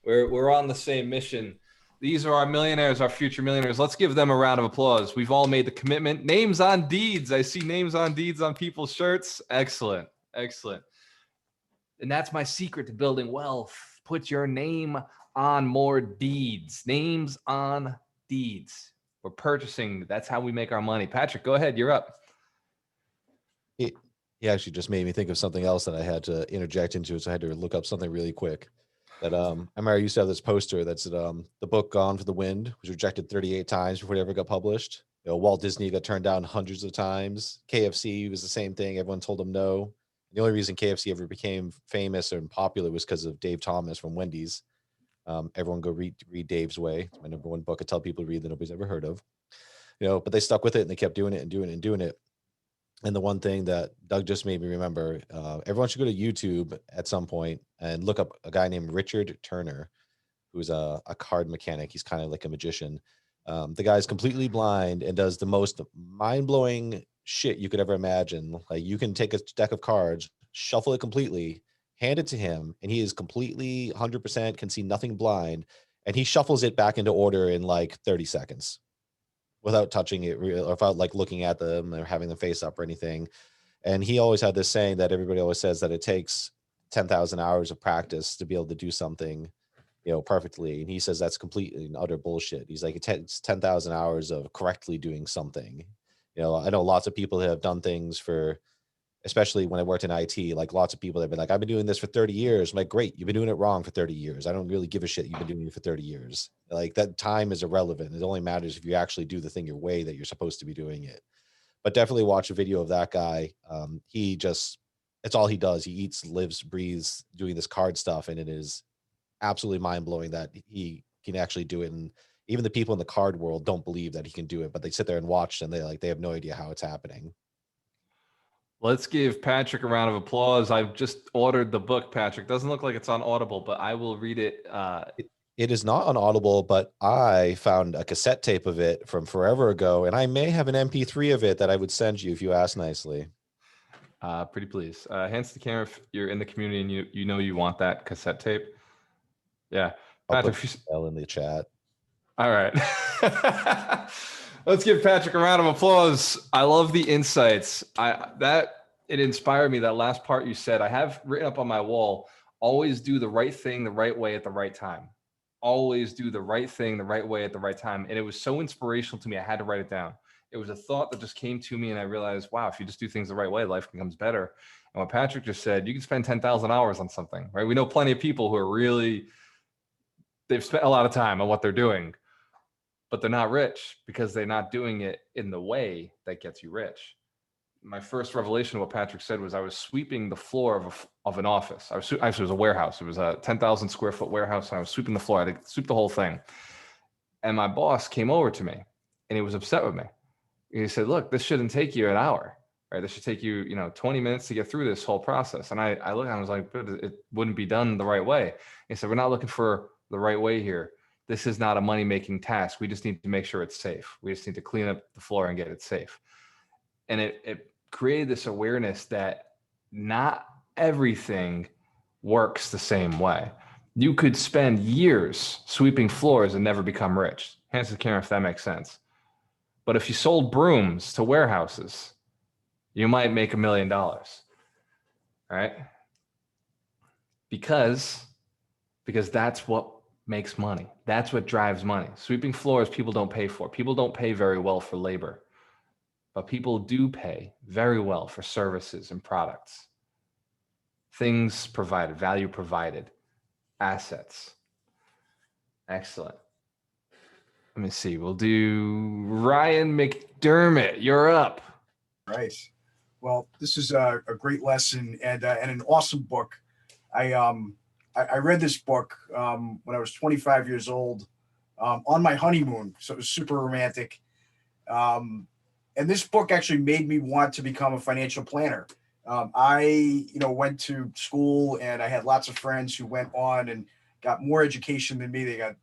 We're on the same mission. These are our millionaires, our future millionaires. Let's give them a round of applause. We've all made the commitment. Names on deeds. I see names on deeds on people's shirts. Excellent. Excellent. And that's my secret to building wealth. Put your name on more deeds. Names on deeds. We're purchasing. That's how we make our money. Patrick, go ahead. You're up. He actually just made me think of something else that I had to interject into. So I had to look up something really quick. That I remember I used to have this poster that's the book Gone for the Wind was rejected 38 times before it ever got published. You know, Walt Disney got turned down hundreds of times. KFC was the same thing. Everyone told him no. The only reason KFC ever became famous and popular was because of Dave Thomas from Wendy's. Everyone go read Dave's Way. It's my number one book I tell people to read that nobody's ever heard of. You know, but they stuck with it and they kept doing it and doing it and doing it. And the one thing that Doug just made me remember, everyone should go to YouTube at some point and look up a guy named Richard Turner, who's a card mechanic. He's kind of like a magician. The guy's completely blind and does the most mind-blowing shit you could ever imagine. Like you can take a deck of cards, shuffle it completely, hand it to him, and he is completely 100% can see nothing blind, and he shuffles it back into order in like 30 seconds without touching it or without like looking at them or having them face up or anything. And he always had this saying that everybody always says that it takes 10,000 hours of practice to be able to do something, you know, perfectly. And he says that's completely and utter bullshit. He's like, it takes 10,000 hours of correctly doing something. You know, I know lots of people that have done things for, especially when I worked in IT, like lots of people that have been like, I've been doing this for 30 years. I'm like, great, you've been doing it wrong for 30 years. I don't really give a shit. You've been doing it for 30 years. Like that time is irrelevant. It only matters if you actually do the thing your way that you're supposed to be doing it. But definitely watch a video of that guy. It's all he does. He eats, lives, breathes doing this card stuff. And it is absolutely mind blowing that he can actually do it. And even the people in the card world don't believe that he can do it, but they sit there and watch and they have no idea how it's happening. Let's give Patrick a round of applause. I've just ordered the book, Patrick. Doesn't look like it's on Audible, but I will read it. It is not on Audible, but I found a cassette tape of it from forever ago, and I may have an MP3 of it that I would send you if you ask nicely. Pretty please. Hands to the camera if you're in the community and you know you want that cassette tape. Yeah. I'll Patrick, put in the chat. All right. Let's give Patrick a round of applause. I love the insights. It inspired me, that last part you said. I have written up on my wall, always do the right thing the right way at the right time. Always do the right thing the right way at the right time. And it was so inspirational to me, I had to write it down. It was a thought that just came to me and I realized, wow, if you just do things the right way, life becomes better. And what Patrick just said, you can spend 10,000 hours on something, right? We know plenty of people who are they've spent a lot of time on what they're doing, but they're not rich because they're not doing it in the way that gets you rich. My first revelation of what Patrick said was I was sweeping the floor of an office. Actually, it was a warehouse. It was a 10,000 square foot warehouse. And I was sweeping the floor. I had to sweep the whole thing. And my boss came over to me and he was upset with me. He said, look, this shouldn't take you an hour, right? This should take you, 20 minutes to get through this whole process. And I looked, I was like, but it wouldn't be done the right way. He said, we're not looking for the right way here. This is not a money-making task. We just need to make sure it's safe. We just need to clean up the floor and get it safe. And it created this awareness that not everything works the same way. You could spend years sweeping floors and never become rich. Hands to the camera if that makes sense. But if you sold brooms to warehouses, you might make $1 million, right? Because that's what makes money. That's what drives money. Sweeping floors, people don't pay for. People don't pay very well for labor, but people do pay very well for services and products. Things provided, value provided, assets. Excellent. Let me see. We'll do Ryan McDermott. You're up. Right. Well, this is a great lesson and an awesome book. I read this book when I was 25 years old on my honeymoon, so it was super romantic. And this book actually made me want to become a financial planner. I went to school and I had lots of friends who went on and got more education than me. They got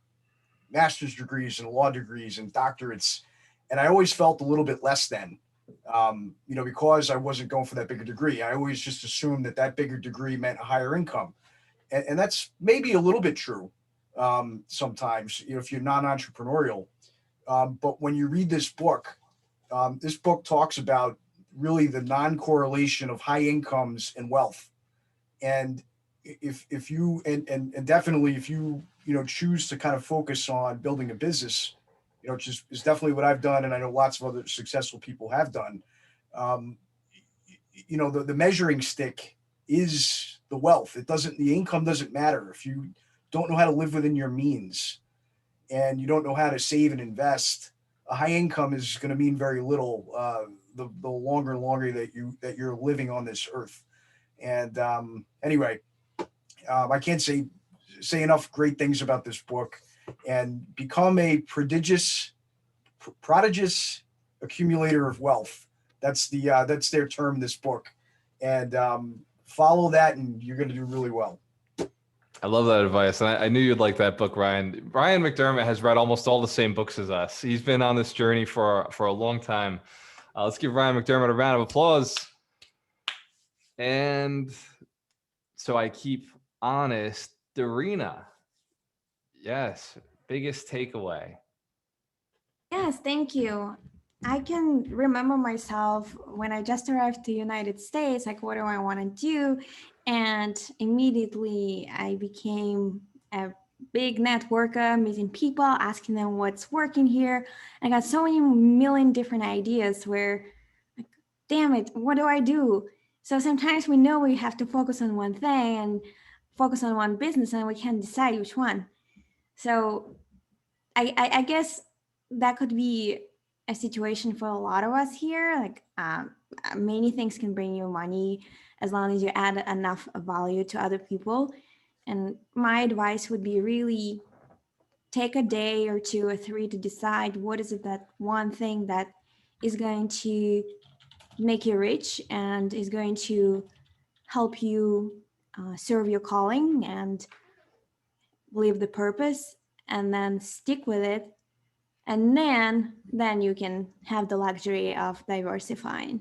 master's degrees and law degrees and doctorates. And I always felt a little bit less than, because I wasn't going for that bigger degree. I always just assumed that bigger degree meant a higher income. And that's maybe a little bit true sometimes, if you're non-entrepreneurial. But when you read this book talks about really the non-correlation of high incomes and wealth. And if you and definitely if you choose to kind of focus on building a business, which is definitely what I've done, and I know lots of other successful people have done. The measuring stick is the wealth. The income doesn't matter if you don't know how to live within your means, and you don't know how to save and invest. A high income is going to mean very little the longer and longer that you're living on this earth. And anyway, I can't say enough great things about this book. And become a prodigious accumulator of wealth. That's their term in this book. And follow that, and you're going to do really well. I love that advice. And I knew you'd like that book, Ryan. Ryan McDermott has read almost all the same books as us. He's been on this journey for a long time. Let's give Ryan McDermott a round of applause. And so I keep honest, Darina. Yes, biggest takeaway. Yes, thank you. I can remember myself when I just arrived to the United States, like, what do I want to do? And immediately I became a big networker, meeting people, asking them what's working here. I got so many million different ideas where, like, damn it, what do I do? So sometimes we know we have to focus on one thing and focus on one business, and we can't decide which one. So I guess that could be a situation for a lot of us here. Like, many things can bring you money as long as you add enough value to other people. And my advice would be really take a day or 2 or 3 to decide what is it, that one thing that is going to make you rich and is going to help you serve your calling and live the purpose, and then stick with it. And then you can have the luxury of diversifying.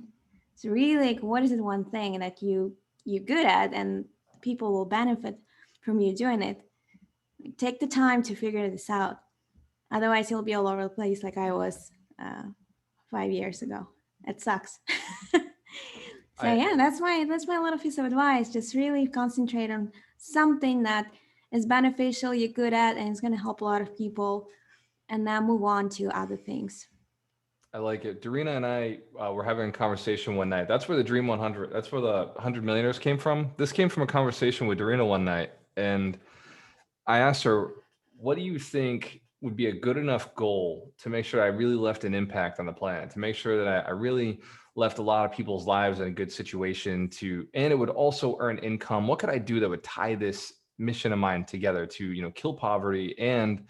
So really, like, what is it one thing that you're good at and people will benefit from you doing it? Take the time to figure this out. Otherwise, you'll be all over the place like I was 5 years ago. It sucks. So yeah, that's my little piece of advice. Just really concentrate on something that is beneficial, you're good at, and it's going to help a lot of people, and then move on to other things. I like it. Darina and I were having a conversation one night. That's where the Dream 100, that's where the 100 Millionaires came from. This came from a conversation with Darina one night. And I asked her, what do you think would be a good enough goal to make sure I really left an impact on the planet, to make sure that I really left a lot of people's lives in a good situation, and it would also earn income? What could I do that would tie this mission of mine together to, kill poverty and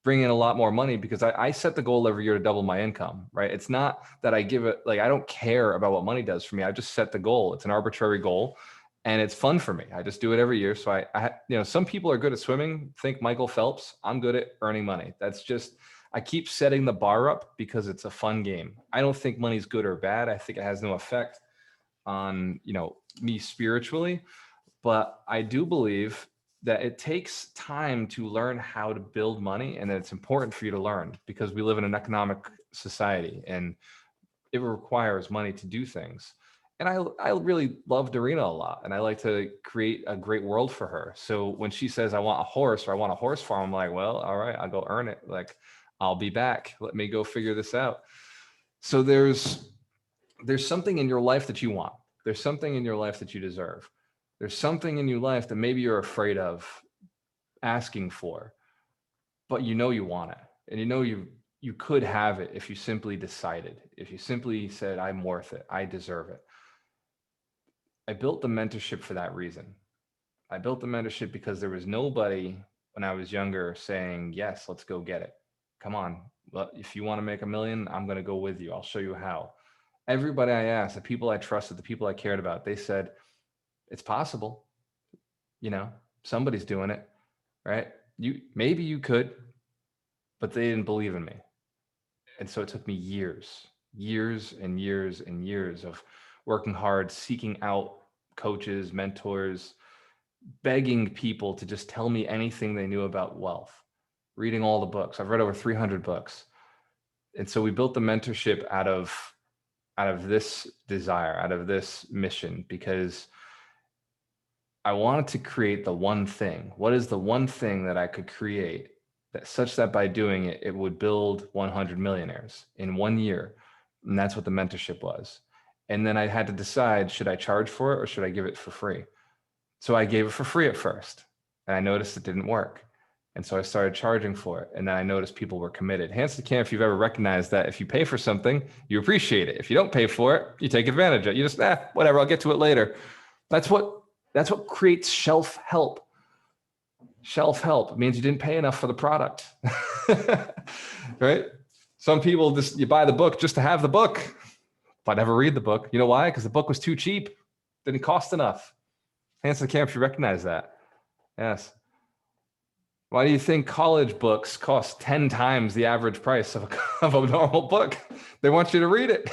bring in a lot more money because I set the goal every year to double my income, right? It's not that I give it, like, I don't care about what money does for me. I just set the goal. It's an arbitrary goal and it's fun for me. I just do it every year. So I some people are good at swimming. Think Michael Phelps. I'm good at earning money. That's just, I keep setting the bar up because it's a fun game. I don't think money's good or bad. I think it has no effect on, me spiritually, but I do believe that it takes time to learn how to build money, and that it's important for you to learn because we live in an economic society and it requires money to do things. And I really love Dorina a lot, and I like to create a great world for her. So when she says I want a horse or I want a horse farm, I'm like, well, all right, I'll go earn it. Like, I'll be back. Let me go figure this out. So there's something in your life that you want. There's something in your life that you deserve. There's something in your life that maybe you're afraid of asking for, but you want it. And you could have it if you simply decided, if you simply said, I'm worth it, I deserve it. I built the mentorship for that reason. I built the mentorship because there was nobody when I was younger saying, yes, let's go get it. Come on. Well, if you want to make $1 million, I'm going to go with you. I'll show you how. Everybody I asked, the people I trusted, the people I cared about, they said, it's possible. Somebody's doing it, right? Maybe you could, but they didn't believe in me. And so it took me years and years and years of working hard, seeking out coaches, mentors, begging people to just tell me anything they knew about wealth, reading all the books. I've read over 300 books. And so we built the mentorship out of this desire, out of this mission, because I wanted to create the one thing. What is the one thing that I could create that such that by doing it, it would build 100 millionaires in 1 year? And that's what the mentorship was. And then I had to decide, should I charge for it or should I give it for free? So I gave it for free at first, and I noticed it didn't work. And so I started charging for it. And then I noticed people were committed. Hands to the camp if you've ever recognized that if you pay for something, you appreciate it. If you don't pay for it, you take advantage of it. You just, whatever, I'll get to it later. That's what creates shelf help. Shelf help means you didn't pay enough for the product, right? Some people you buy the book just to have the book, but never read the book. You know why? Because the book was too cheap. Didn't cost enough. Hands to the camp if you recognize that. Yes. Why do you think college books cost 10 times the average price of a normal book? They want you to read it.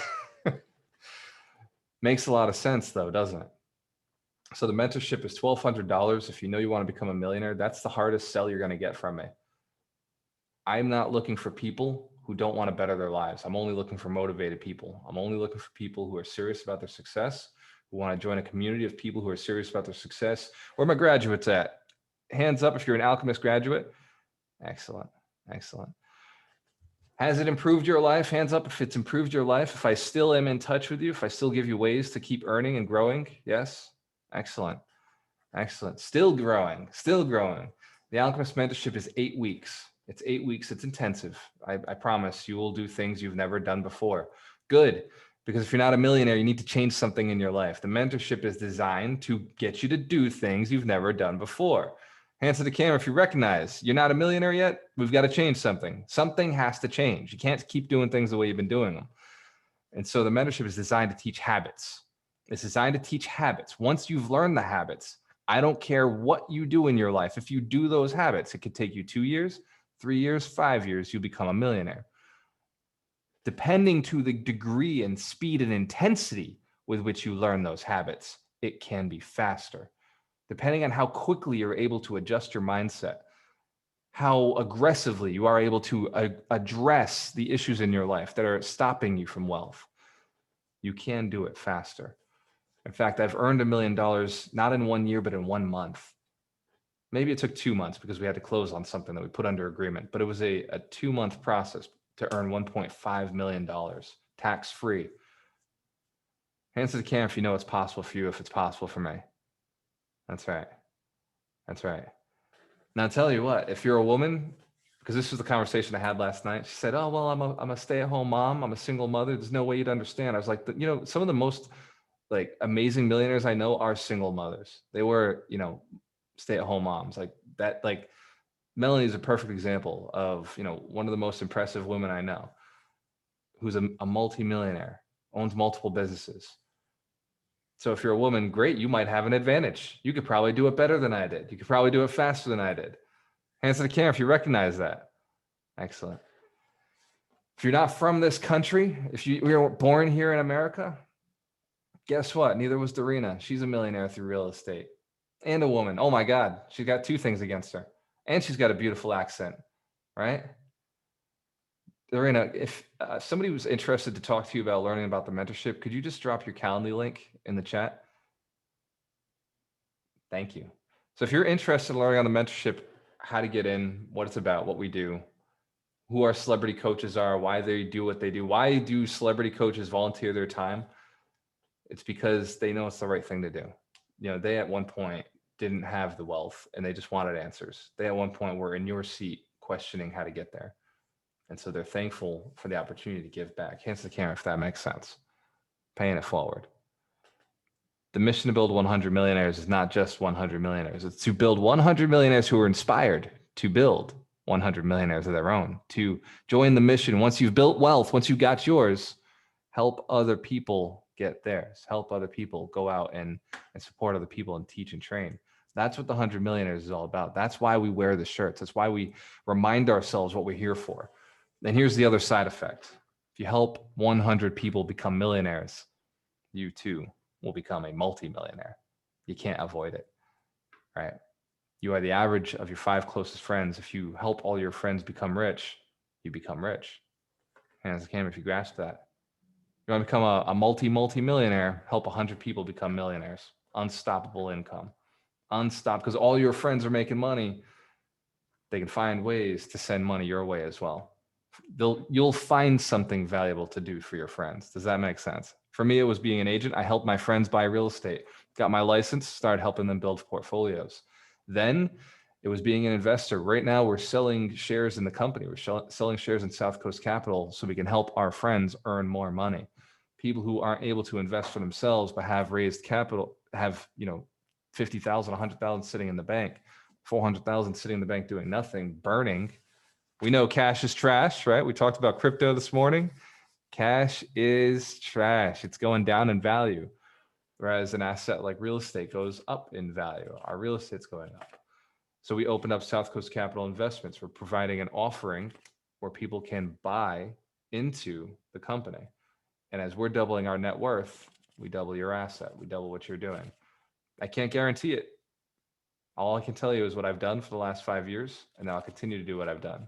Makes a lot of sense though, doesn't it? So the mentorship is $1,200. If you know you want to become a millionaire, that's the hardest sell you're going to get from me. I'm not looking for people who don't want to better their lives. I'm only looking for motivated people. I'm only looking for people who are serious about their success, who want to join a community of people who are serious about their success. Where are my graduates at? Hands up if you're an Alchemist graduate. Excellent. Excellent. Has it improved your life? Hands up if it's improved your life. If I still am in touch with you, if I still give you ways to keep earning and growing. Yes. Excellent. Excellent. Still growing. Still growing. The Alchemist mentorship is 8 weeks. It's 8 weeks. It's intensive. I promise you will do things you've never done before. Good. Because if you're not a millionaire, you need to change something in your life. The mentorship is designed to get you to do things you've never done before. Hands to the camera if you recognize you're not a millionaire yet. We've got to change something. Something has to change. You can't keep doing things the way you've been doing them. And so the mentorship is designed to teach habits. It's designed to teach habits. Once you've learned the habits, I don't care what you do in your life. If you do those habits, it could take you 2 years, 3 years, 5 years, you become a millionaire. Depending to the degree and speed and intensity with which you learn those habits, it can be faster. Depending on how quickly you're able to adjust your mindset, how aggressively you are able to address the issues in your life that are stopping you from wealth, you can do it faster. In fact, I've earned $1 million, not in 1 year, but in 1 month. Maybe it took 2 months because we had to close on something that we put under agreement, but it was a 2-month process to earn $1.5 million tax-free. Hands to the camera if you know it's possible for you, if it's possible for me. That's right. That's right. Now, I'll tell you what, if you're a woman, because this was the conversation I had last night, she said, oh, well, I'm a stay-at-home mom. I'm a single mother. There's no way you'd understand. I was like, some of the most amazing millionaires I know are single mothers. They were, stay-at-home moms like that. Melanie's a perfect example of, one of the most impressive women I know, who's a multimillionaire, owns multiple businesses. So if you're a woman, great, you might have an advantage. You could probably do it better than I did. You could probably do it faster than I did. Hands to the camera if you recognize that. Excellent. If you're not from this country, if you were born here in America, guess what? Neither was Darina. She's a millionaire through real estate and a woman. Oh my God, she's got two things against her. And she's got a beautiful accent, right? Darina, if somebody was interested to talk to you about learning about the mentorship, could you just drop your Calendly link in the chat? Thank you. So if you're interested in learning on the mentorship, how to get in, what it's about, what we do, who our celebrity coaches are, why they do what they do, why do celebrity coaches volunteer their time? It's because they know it's the right thing to do. They at one point didn't have the wealth and they just wanted answers. They at one point were in your seat questioning how to get there. And so they're thankful for the opportunity to give back. Hands to the camera if that makes sense. Paying it forward. The mission to build 100 millionaires is not just 100 millionaires. It's to build 100 millionaires who are inspired to build 100 millionaires of their own, to join the mission. Once you've built wealth, once you got yours, help other people get theirs. Help other people go out and support other people and teach and train. That's what the 100 millionaires is all about. That's why we wear the shirts. That's why we remind ourselves what we're here for. And here's the other side effect. If you help 100 people become millionaires, you too will become a multimillionaire. You can't avoid it, right? You are the average of your 5 closest friends. If you help all your friends become rich, you become rich. Hands to the camera if you grasp that. You want to become a multi-millionaire, help 100 people become millionaires. Unstoppable income. Unstoppable, because all your friends are making money. They can find ways to send money your way as well. You'll find something valuable to do for your friends. Does that make sense? For me, it was being an agent. I helped my friends buy real estate, got my license, started helping them build portfolios. Then it was being an investor. Right now, we're selling shares in the company. We're selling shares in South Coast Capital so we can help our friends earn more money. People who aren't able to invest for themselves but have raised capital, have 50,000, 100,000 sitting in the bank, 400,000 sitting in the bank doing nothing, burning. We know cash is trash, right? We talked about crypto this morning. Cash is trash. It's going down in value, whereas an asset like real estate goes up in value. Our real estate's going up. So we opened up South Coast Capital Investments. We're providing an offering where people can buy into the company. And as we're doubling our net worth, we double your asset. We double what you're doing. I can't guarantee it. All I can tell you is what I've done for the last 5 years, and I'll continue to do what I've done.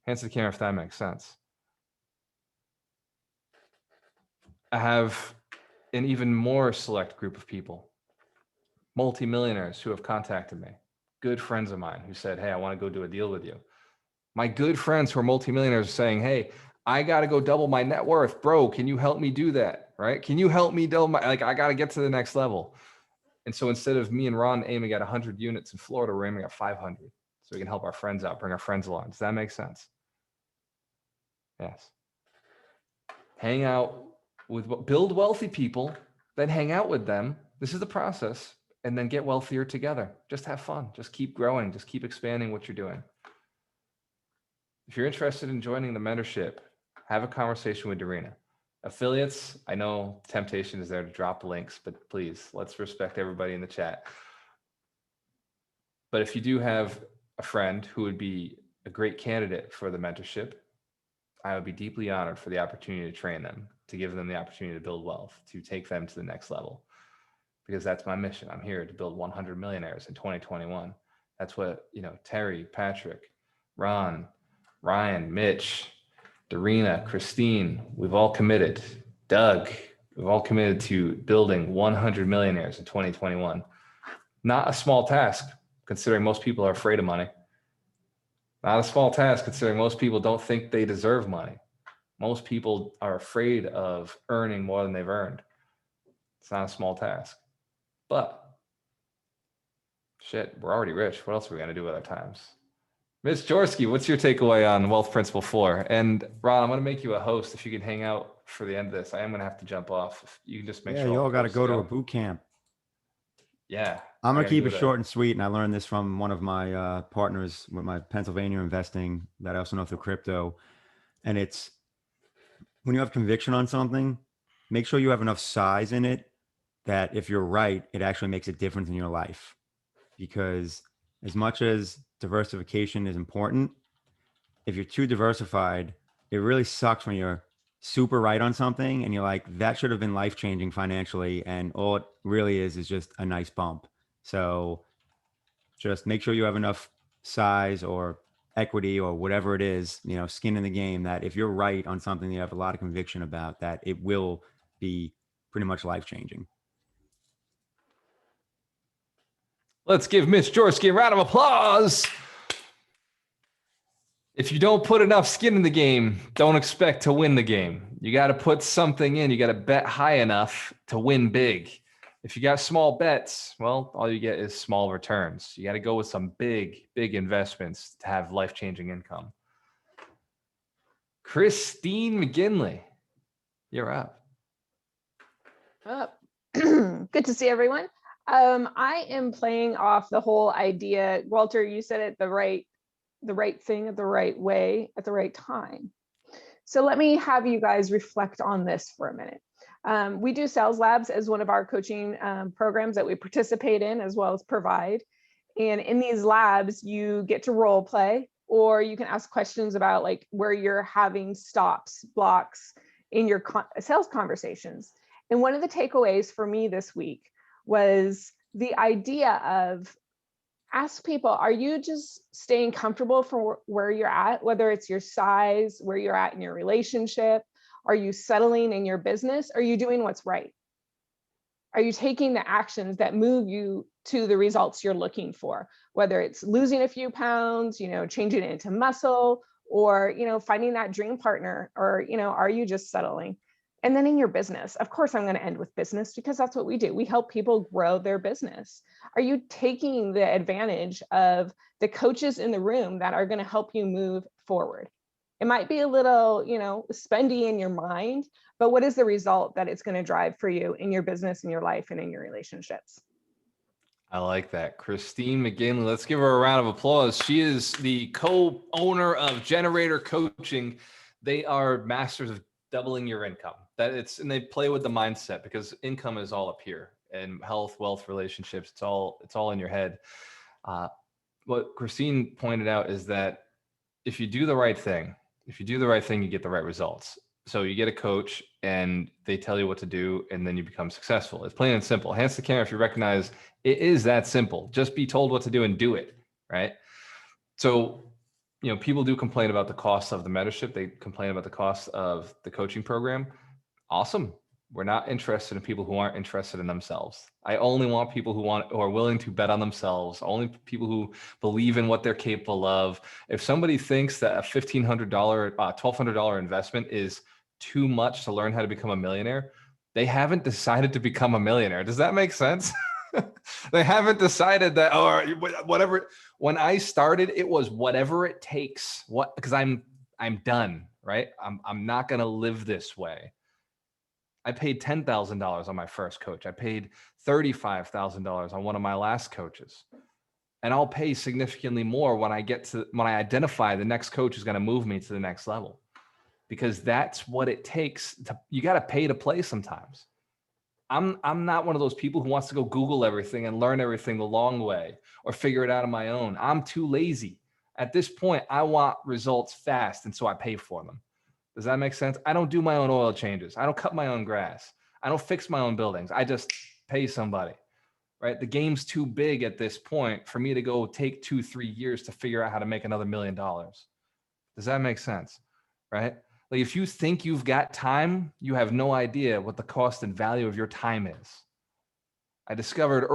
Hands to the camera if that makes sense. I have an even more select group of people, multimillionaires who have contacted me, good friends of mine who said, hey, I want to go do a deal with you. My good friends who are multimillionaires are saying, hey, I got to go double my net worth. Bro, can you help me do that? Right? Can you help me double I got to get to the next level. And so instead of me and Ron aiming at 100 units in Florida, we're aiming at 500. So we can help our friends out, bring our friends along. Does that make sense? Yes. Hang out with, build wealthy people, then hang out with them. This is the process. And then get wealthier together. Just have fun. Just keep growing. Just keep expanding what you're doing. If you're interested in joining the mentorship, have a conversation with Darina. Affiliates, I know temptation is there to drop links, but please, let's respect everybody in the chat. But if you do have a friend who would be a great candidate for the mentorship, I would be deeply honored for the opportunity to train them, to give them the opportunity to build wealth, to take them to the next level. Because that's my mission. I'm here to build 100 millionaires in 2021. That's what, Terry, Patrick, Ron, Ryan, Mitch, Darina, Christine, we've all committed. Doug, we've all committed to building 100 millionaires in 2021. Not a small task, considering most people are afraid of money. Not a small task, considering most people don't think they deserve money. Most people are afraid of earning more than they've earned. It's not a small task. But, shit, we're already rich. What else are we going to do with our times? Ms. Jorsky, what's your takeaway on Wealth Principle 4? And Ron, I'm going to make you a host if you can hang out for the end of this. I am going to have to jump off. If you can just make sure. You all got to go to a boot camp. Yeah. I'm I gonna gotta keep go it with short and sweet, and I learned this from one of my partners with my Pennsylvania investing that I also know through crypto. And it's when you have conviction on something, make sure you have enough size in it that if you're right, it actually makes a difference in your life. Because as much as diversification is important, if you're too diversified, it really sucks when you're super right on something and you're like, that should have been life changing financially. And all it really is just a nice bump. So just make sure you have enough size or equity or whatever it is, skin in the game, that if you're right on something you have a lot of conviction about, that it will be pretty much life changing. Let's give Mitch Jorsky a round of applause. If you don't put enough skin in the game, don't expect to win the game. You got to put something in. You got to bet high enough to win big. If you got small bets, well, all you get is small returns. You got to go with some big investments to have life-changing income. Christine McGinley, you're up. Good to see everyone. I am playing off the whole idea. Walter, you said it the right thing at the right way at the right time. So let me have you guys reflect on this for a minute. We do Sales Labs as one of our coaching programs that we participate in as well as provide. And in these labs, you get to role play, or you can ask questions about like where you're having stops, blocks in your sales conversations. And one of the takeaways for me this week was the idea of ask people, are you just staying comfortable for where you're at, whether it's your size, where you're at in your relationship? Are you settling in your business? Are you doing what's right? Are you taking the actions that move you to the results you're looking for? Whether it's losing a few pounds, changing it into muscle, or, finding that dream partner, or, are you just settling? And then in your business, of course, I'm going to end with business because that's what we do. We help people grow their business. Are you taking the advantage of the coaches in the room that are going to help you move forward? It might be a little, spendy in your mind, but what is the result that it's going to drive for you in your business, in your life, and in your relationships? I like that. Christine McGinley, let's give her a round of applause. She is the co-owner of Generator Coaching. They are masters of doubling your income. And they play with the mindset because income is all up here, and health, wealth, relationships, it's all in your head. What Christine pointed out is that if you do the right thing, you get the right results. So you get a coach and they tell you what to do, and then you become successful. It's plain and simple. Hands to camera if you recognize it is that simple. Just be told what to do and do it, right? So, people do complain about the cost of the mentorship. They complain about the cost of the coaching program. Awesome. We're not interested in people who aren't interested in themselves. I only want people who are willing to bet on themselves, only people who believe in what they're capable of. If somebody thinks that a $1,500, $1,200 investment is too much to learn how to become a millionaire, they haven't decided to become a millionaire. Does that make sense? They haven't decided that, or whatever. When I started, it was whatever it takes. Because I'm done, right? I'm not going to live this way. I paid $10,000 on my first coach. I paid $35,000 on one of my last coaches. And I'll pay significantly more when I identify the next coach is going to move me to the next level, because that's what it takes. You got to pay to play sometimes. I'm not one of those people who wants to go Google everything and learn everything the long way or figure it out on my own. I'm too lazy. At this point, I want results fast, and so I pay for them. Does that make sense? I don't do my own oil changes. I don't cut my own grass. I don't fix my own buildings. I just pay somebody, right? The game's too big at this point for me to go take 2-3 years to figure out how to make another $1 million. Does that make sense? Right? Like, if you think you've got time, you have no idea what the cost and value of your time is. I discovered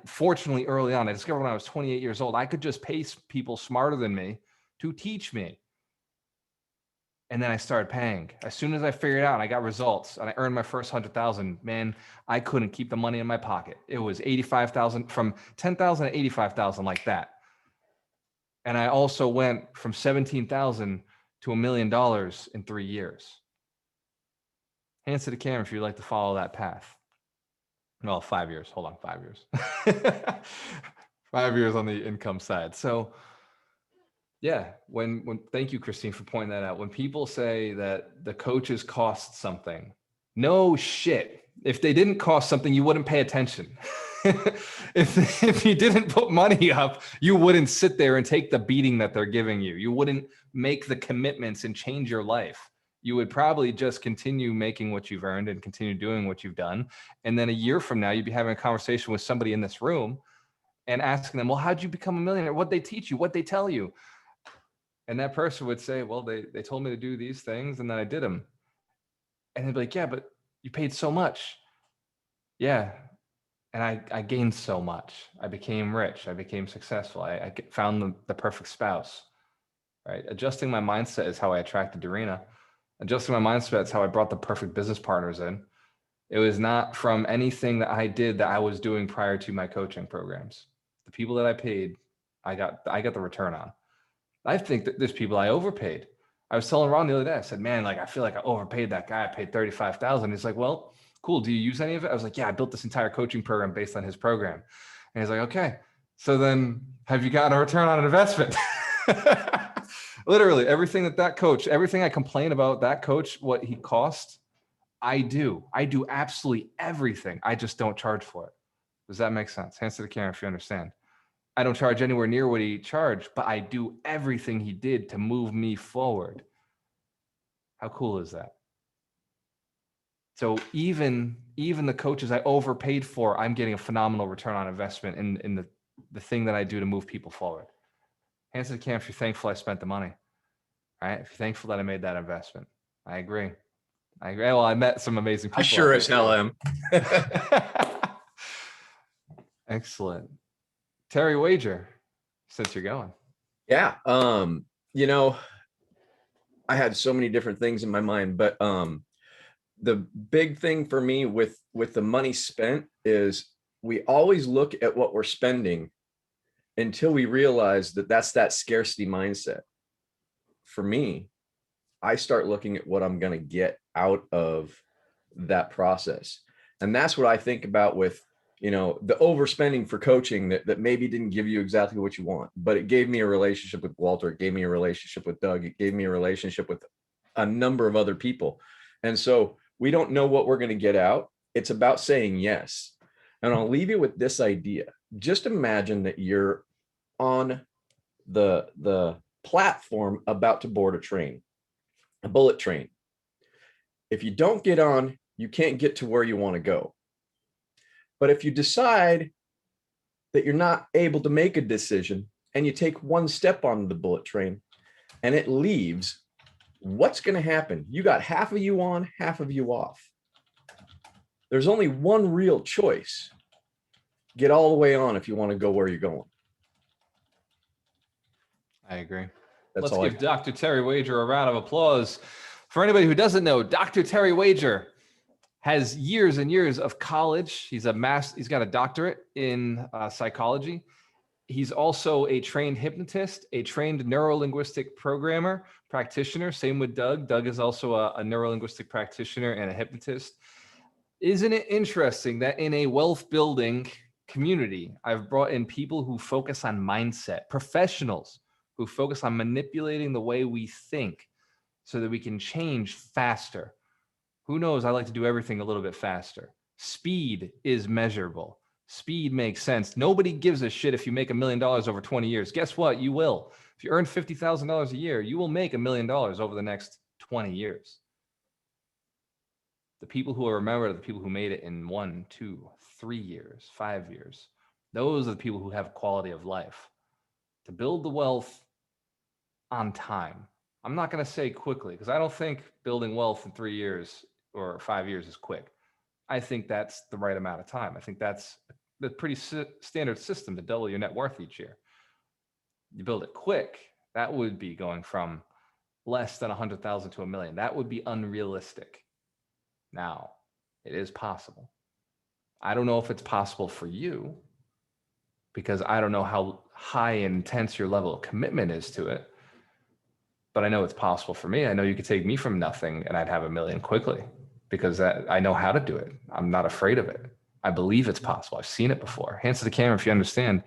fortunately early on, I discovered when I was 28 years old, I could just pay people smarter than me to teach me. And then I started paying. As soon as I figured out and I got results and I earned my first 100,000, man, I couldn't keep the money in my pocket. It was 85,000, from 10,000 to 85,000, like that. And I also went from 17,000 to $1 million in 3 years. Hands to the camera if you'd like to follow that path. Well, 5 years. Hold on, 5 years. 5 years on the income side. So yeah, when thank you, Christine, for pointing that out. When people say that the coaches cost something, no shit. If they didn't cost something, you wouldn't pay attention. If you didn't put money up, you wouldn't sit there and take the beating that they're giving you. You wouldn't make the commitments and change your life. You would probably just continue making what you've earned and continue doing what you've done. And then a year from now, you'd be having a conversation with somebody in this room and asking them, well, how'd you become a millionaire? What'd they teach you? What'd they tell you? And that person would say, well, they told me to do these things and then I did them. And they'd be like, yeah, but you paid so much. Yeah. And I gained so much. I became rich. I became successful. I found the perfect spouse, right? Adjusting my mindset is how I attracted Dorina. Adjusting my mindset is how I brought the perfect business partners in. It was not from anything that I did that I was doing prior to my coaching programs. The people that I paid, I got the return on. I think that there's people I overpaid. I was telling Ron the other day, I said, man, like, I feel like I overpaid that guy. I paid $35,000. He's like, well, cool. Do you use any of it? I was like, yeah, I built this entire coaching program based on his program. And he's like, okay, so then have you gotten a return on investment? Literally everything that coach, everything I complain about that coach, what he cost, I do absolutely everything. I just don't charge for it. Does that make sense? Hands to the camera if you understand. I don't charge anywhere near what he charged, but I do everything he did to move me forward. How cool is that? So even the coaches I overpaid for, I'm getting a phenomenal return on investment in the thing that I do to move people forward. Hands to the camera if you're thankful I spent the money. All right. If you're thankful that I made that investment. I agree. Well, I met some amazing people. I sure as hell am. Excellent. Terry Wager, since you're going. Yeah. You know, I had so many different things in my mind, but the big thing for me with the money spent is we always look at what we're spending until we realize that that's that scarcity mindset. For me, I start looking at what I'm going to get out of that process. And that's what I think about with, you know, the overspending for coaching that maybe didn't give you exactly what you want, but it gave me a relationship with Walter. It gave me a relationship with Doug. It gave me a relationship with a number of other people. And so we don't know what we're going to get out. It's about saying yes. And I'll leave you with this idea. Just imagine that you're on the platform about to board a train, a bullet train. If you don't get on, you can't get to where you want to go. But if you decide that you're not able to make a decision and you take one step on the bullet train and it leaves, what's going to happen? You got half of you on, half of you off. There's only one real choice. Get all the way on if you want to go where you're going. I agree. That's Let's give Dr. Terry Wager a round of applause. For anybody who doesn't know, Dr. Terry Wager has years and years of college. He's got a doctorate in psychology. He's also a trained hypnotist, a trained neuro-linguistic programmer, practitioner. Same with Doug. Doug is also a neuro-linguistic practitioner and a hypnotist. Isn't it interesting that in a wealth building community, I've brought in people who focus on mindset, professionals who focus on manipulating the way we think so that we can change faster. Who knows? I like to do everything a little bit faster. Speed is measurable. Speed makes sense. Nobody gives a shit if you make $1 million over 20 years. Guess what? You will. If you earn $50,000 a year, you will make $1 million over the next 20 years. The people who are remembered are the people who made it in 1, 2, 3 years, 5 years. Those are the people who have quality of life. To build the wealth on time. I'm not going to say quickly because I don't think building wealth in 3 years or 5 years is quick. I think that's the right amount of time. I think that's the pretty standard system to double your net worth each year. You build it quick, that would be going from less than 100,000 to $1 million. That would be unrealistic. Now, it is possible. I don't know if it's possible for you because I don't know how high and intense your level of commitment is to it. But I know it's possible for me. I know you could take me from nothing and I'd have $1 million quickly because I know how to do it. I'm not afraid of it. I believe it's possible. I've seen it before. Hands to the camera if you understand.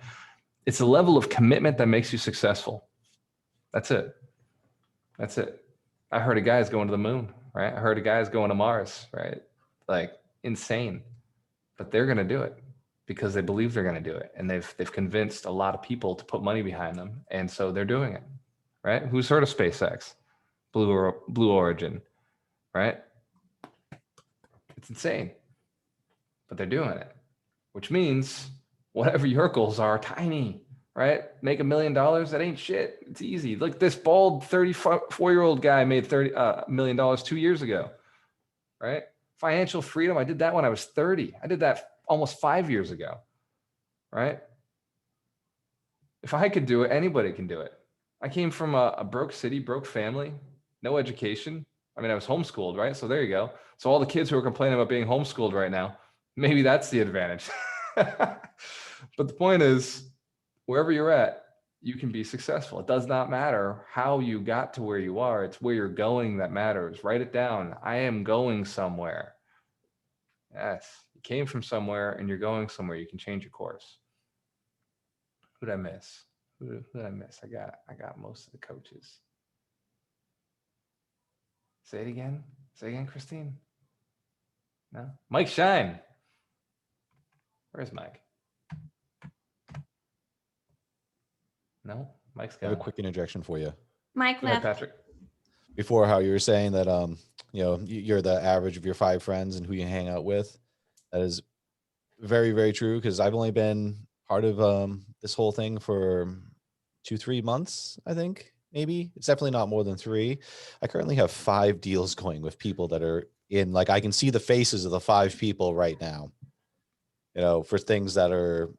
It's a level of commitment that makes you successful. That's it. That's it. I heard of guys going to the moon, right? I heard of guys going to Mars, right? Like insane. But they're going to do it because they believe they're going to do it. And they've convinced a lot of people to put money behind them. And so they're doing it, right? Who's heard of SpaceX? Blue Origin, right? It's insane, but they're doing it, which means whatever your goals are tiny, right? Make $1 million. That ain't shit. It's easy. Look, this bald 34-year-old guy made $1 million 2 years ago, right? Financial freedom. I did that when I was 30. I did that almost 5 years ago, right? If I could do it, anybody can do it. I came from a broke city, broke family, no education. I mean, I was homeschooled, right? So there you go. So all the kids who are complaining about being homeschooled right now, maybe that's the advantage. But the point is, wherever you're at, you can be successful. It does not matter how you got to where you are. It's where you're going that matters. Write it down. I am going somewhere. Yes, you came from somewhere and you're going somewhere. You can change your course. Who did I miss? Who did I miss? I got most of the coaches. Say it again. Say it again, Christine. No? Mike Shine. Where's Mike? No? Mike's I have got a quick interjection for you. Mike Go ahead, left. Patrick. Before, how you were saying that you're the average of your 5 friends and who you hang out with. That is very, very true, because I've only been part of this whole thing for 2-3 months, I think. Maybe it's definitely not more than 3. I currently have 5 deals going with people that are in, like, I can see the faces of the 5 people right now, for things that are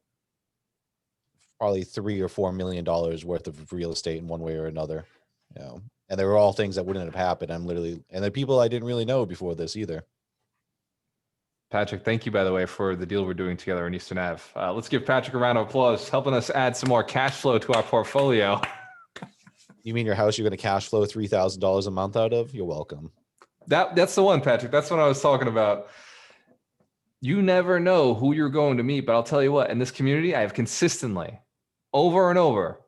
probably $3 or $4 million worth of real estate in one way or another, and they were all things that wouldn't have happened. And they're people I didn't really know before this either. Patrick, thank you, by the way, for the deal we're doing together in Eastern Ave. Let's give Patrick a round of applause, helping us add some more cash flow to our portfolio. You mean your house you're going to cash flow $3,000 a month out of? You're welcome. That's the one, Patrick. That's what I was talking about. You never know who you're going to meet, but I'll tell you what, in this community, I have consistently, over and over,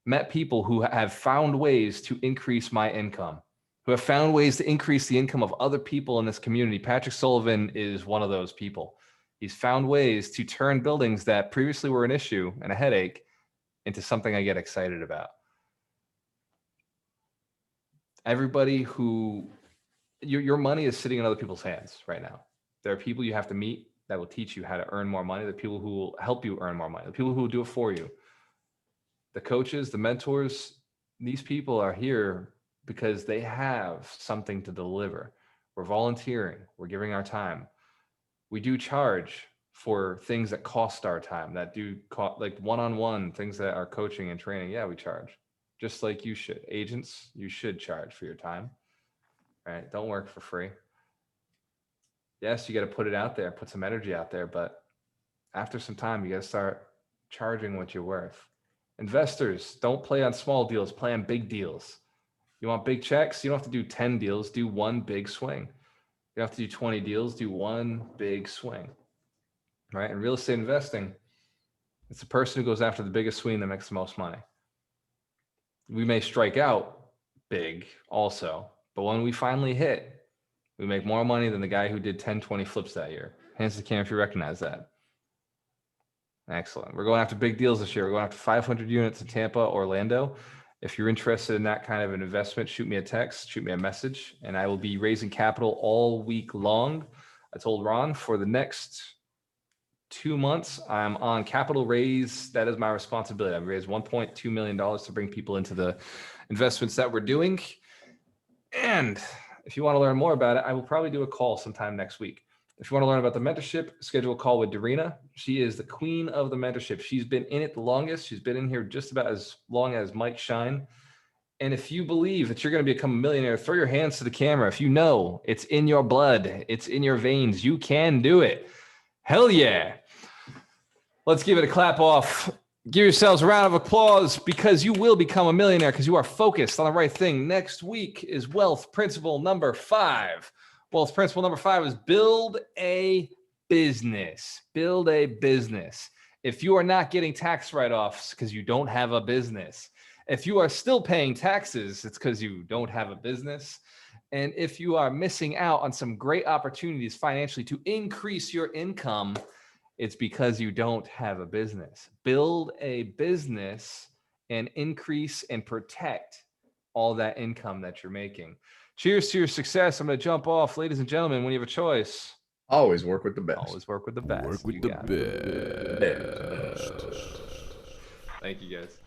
met people who have found ways to increase my income, who have found ways to increase the income of other people in this community. Patrick Sullivan is one of those people. He's found ways to turn buildings that previously were an issue and a headache into something I get excited about. Everybody who, your money is sitting in other people's hands right now. There are people you have to meet that will teach you how to earn more money. The people who will help you earn more money. The people who will do it for you. The coaches, the mentors, these people are here because they have something to deliver. We're volunteering. We're giving our time. We do charge for things that cost our time, that do cost, like one-on-one things that are coaching and training. Yeah, we charge. Just like you should. Agents, you should charge for your time. Right? Don't work for free. Yes, you got to put it out there, put some energy out there, but after some time, you got to start charging what you're worth. Investors, don't play on small deals, play on big deals. You want big checks? You don't have to do 10 deals, do one big swing. You don't have to do 20 deals, do one big swing. Right? In real estate investing, it's the person who goes after the biggest swing that makes the most money. We may strike out big also, but when we finally hit, we make more money than the guy who did 10, 20 flips that year. Hands to the camera if you recognize that. Excellent. We're going after big deals this year. We're going after 500 units in Tampa, Orlando. If you're interested in that kind of an investment, shoot me a text, shoot me a message, and I will be raising capital all week long. I told Ron for the next 2 months, I'm on capital raise. That is my responsibility. I've raised $1.2 million to bring people into the investments that we're doing. And if you want to learn more about it, I will probably do a call sometime next week. If you want to learn about the mentorship, schedule a call with Darina. She is the queen of the mentorship. She's been in it the longest. She's been in here just about as long as Mike Shine. And if you believe that you're going to become a millionaire, throw your hands to the camera. If you know it's in your blood, it's in your veins, you can do it. Hell yeah. Let's give it a clap off. Give yourselves a round of applause because you will become a millionaire because you are focused on the right thing. Next week is wealth principle number 5. Wealth principle number 5 is build a business. Build a business. If you are not getting tax write-offs because you don't have a business, if you are still paying taxes, it's because you don't have a business. And if you are missing out on some great opportunities financially to increase your income, it's because you don't have a business. Build a business and increase and protect all that income that you're making. Cheers to your success. I'm going to jump off. Ladies and gentlemen, when you have a choice, Always work with the best. always work with the best. Work with You the got it. best. Thank you, guys.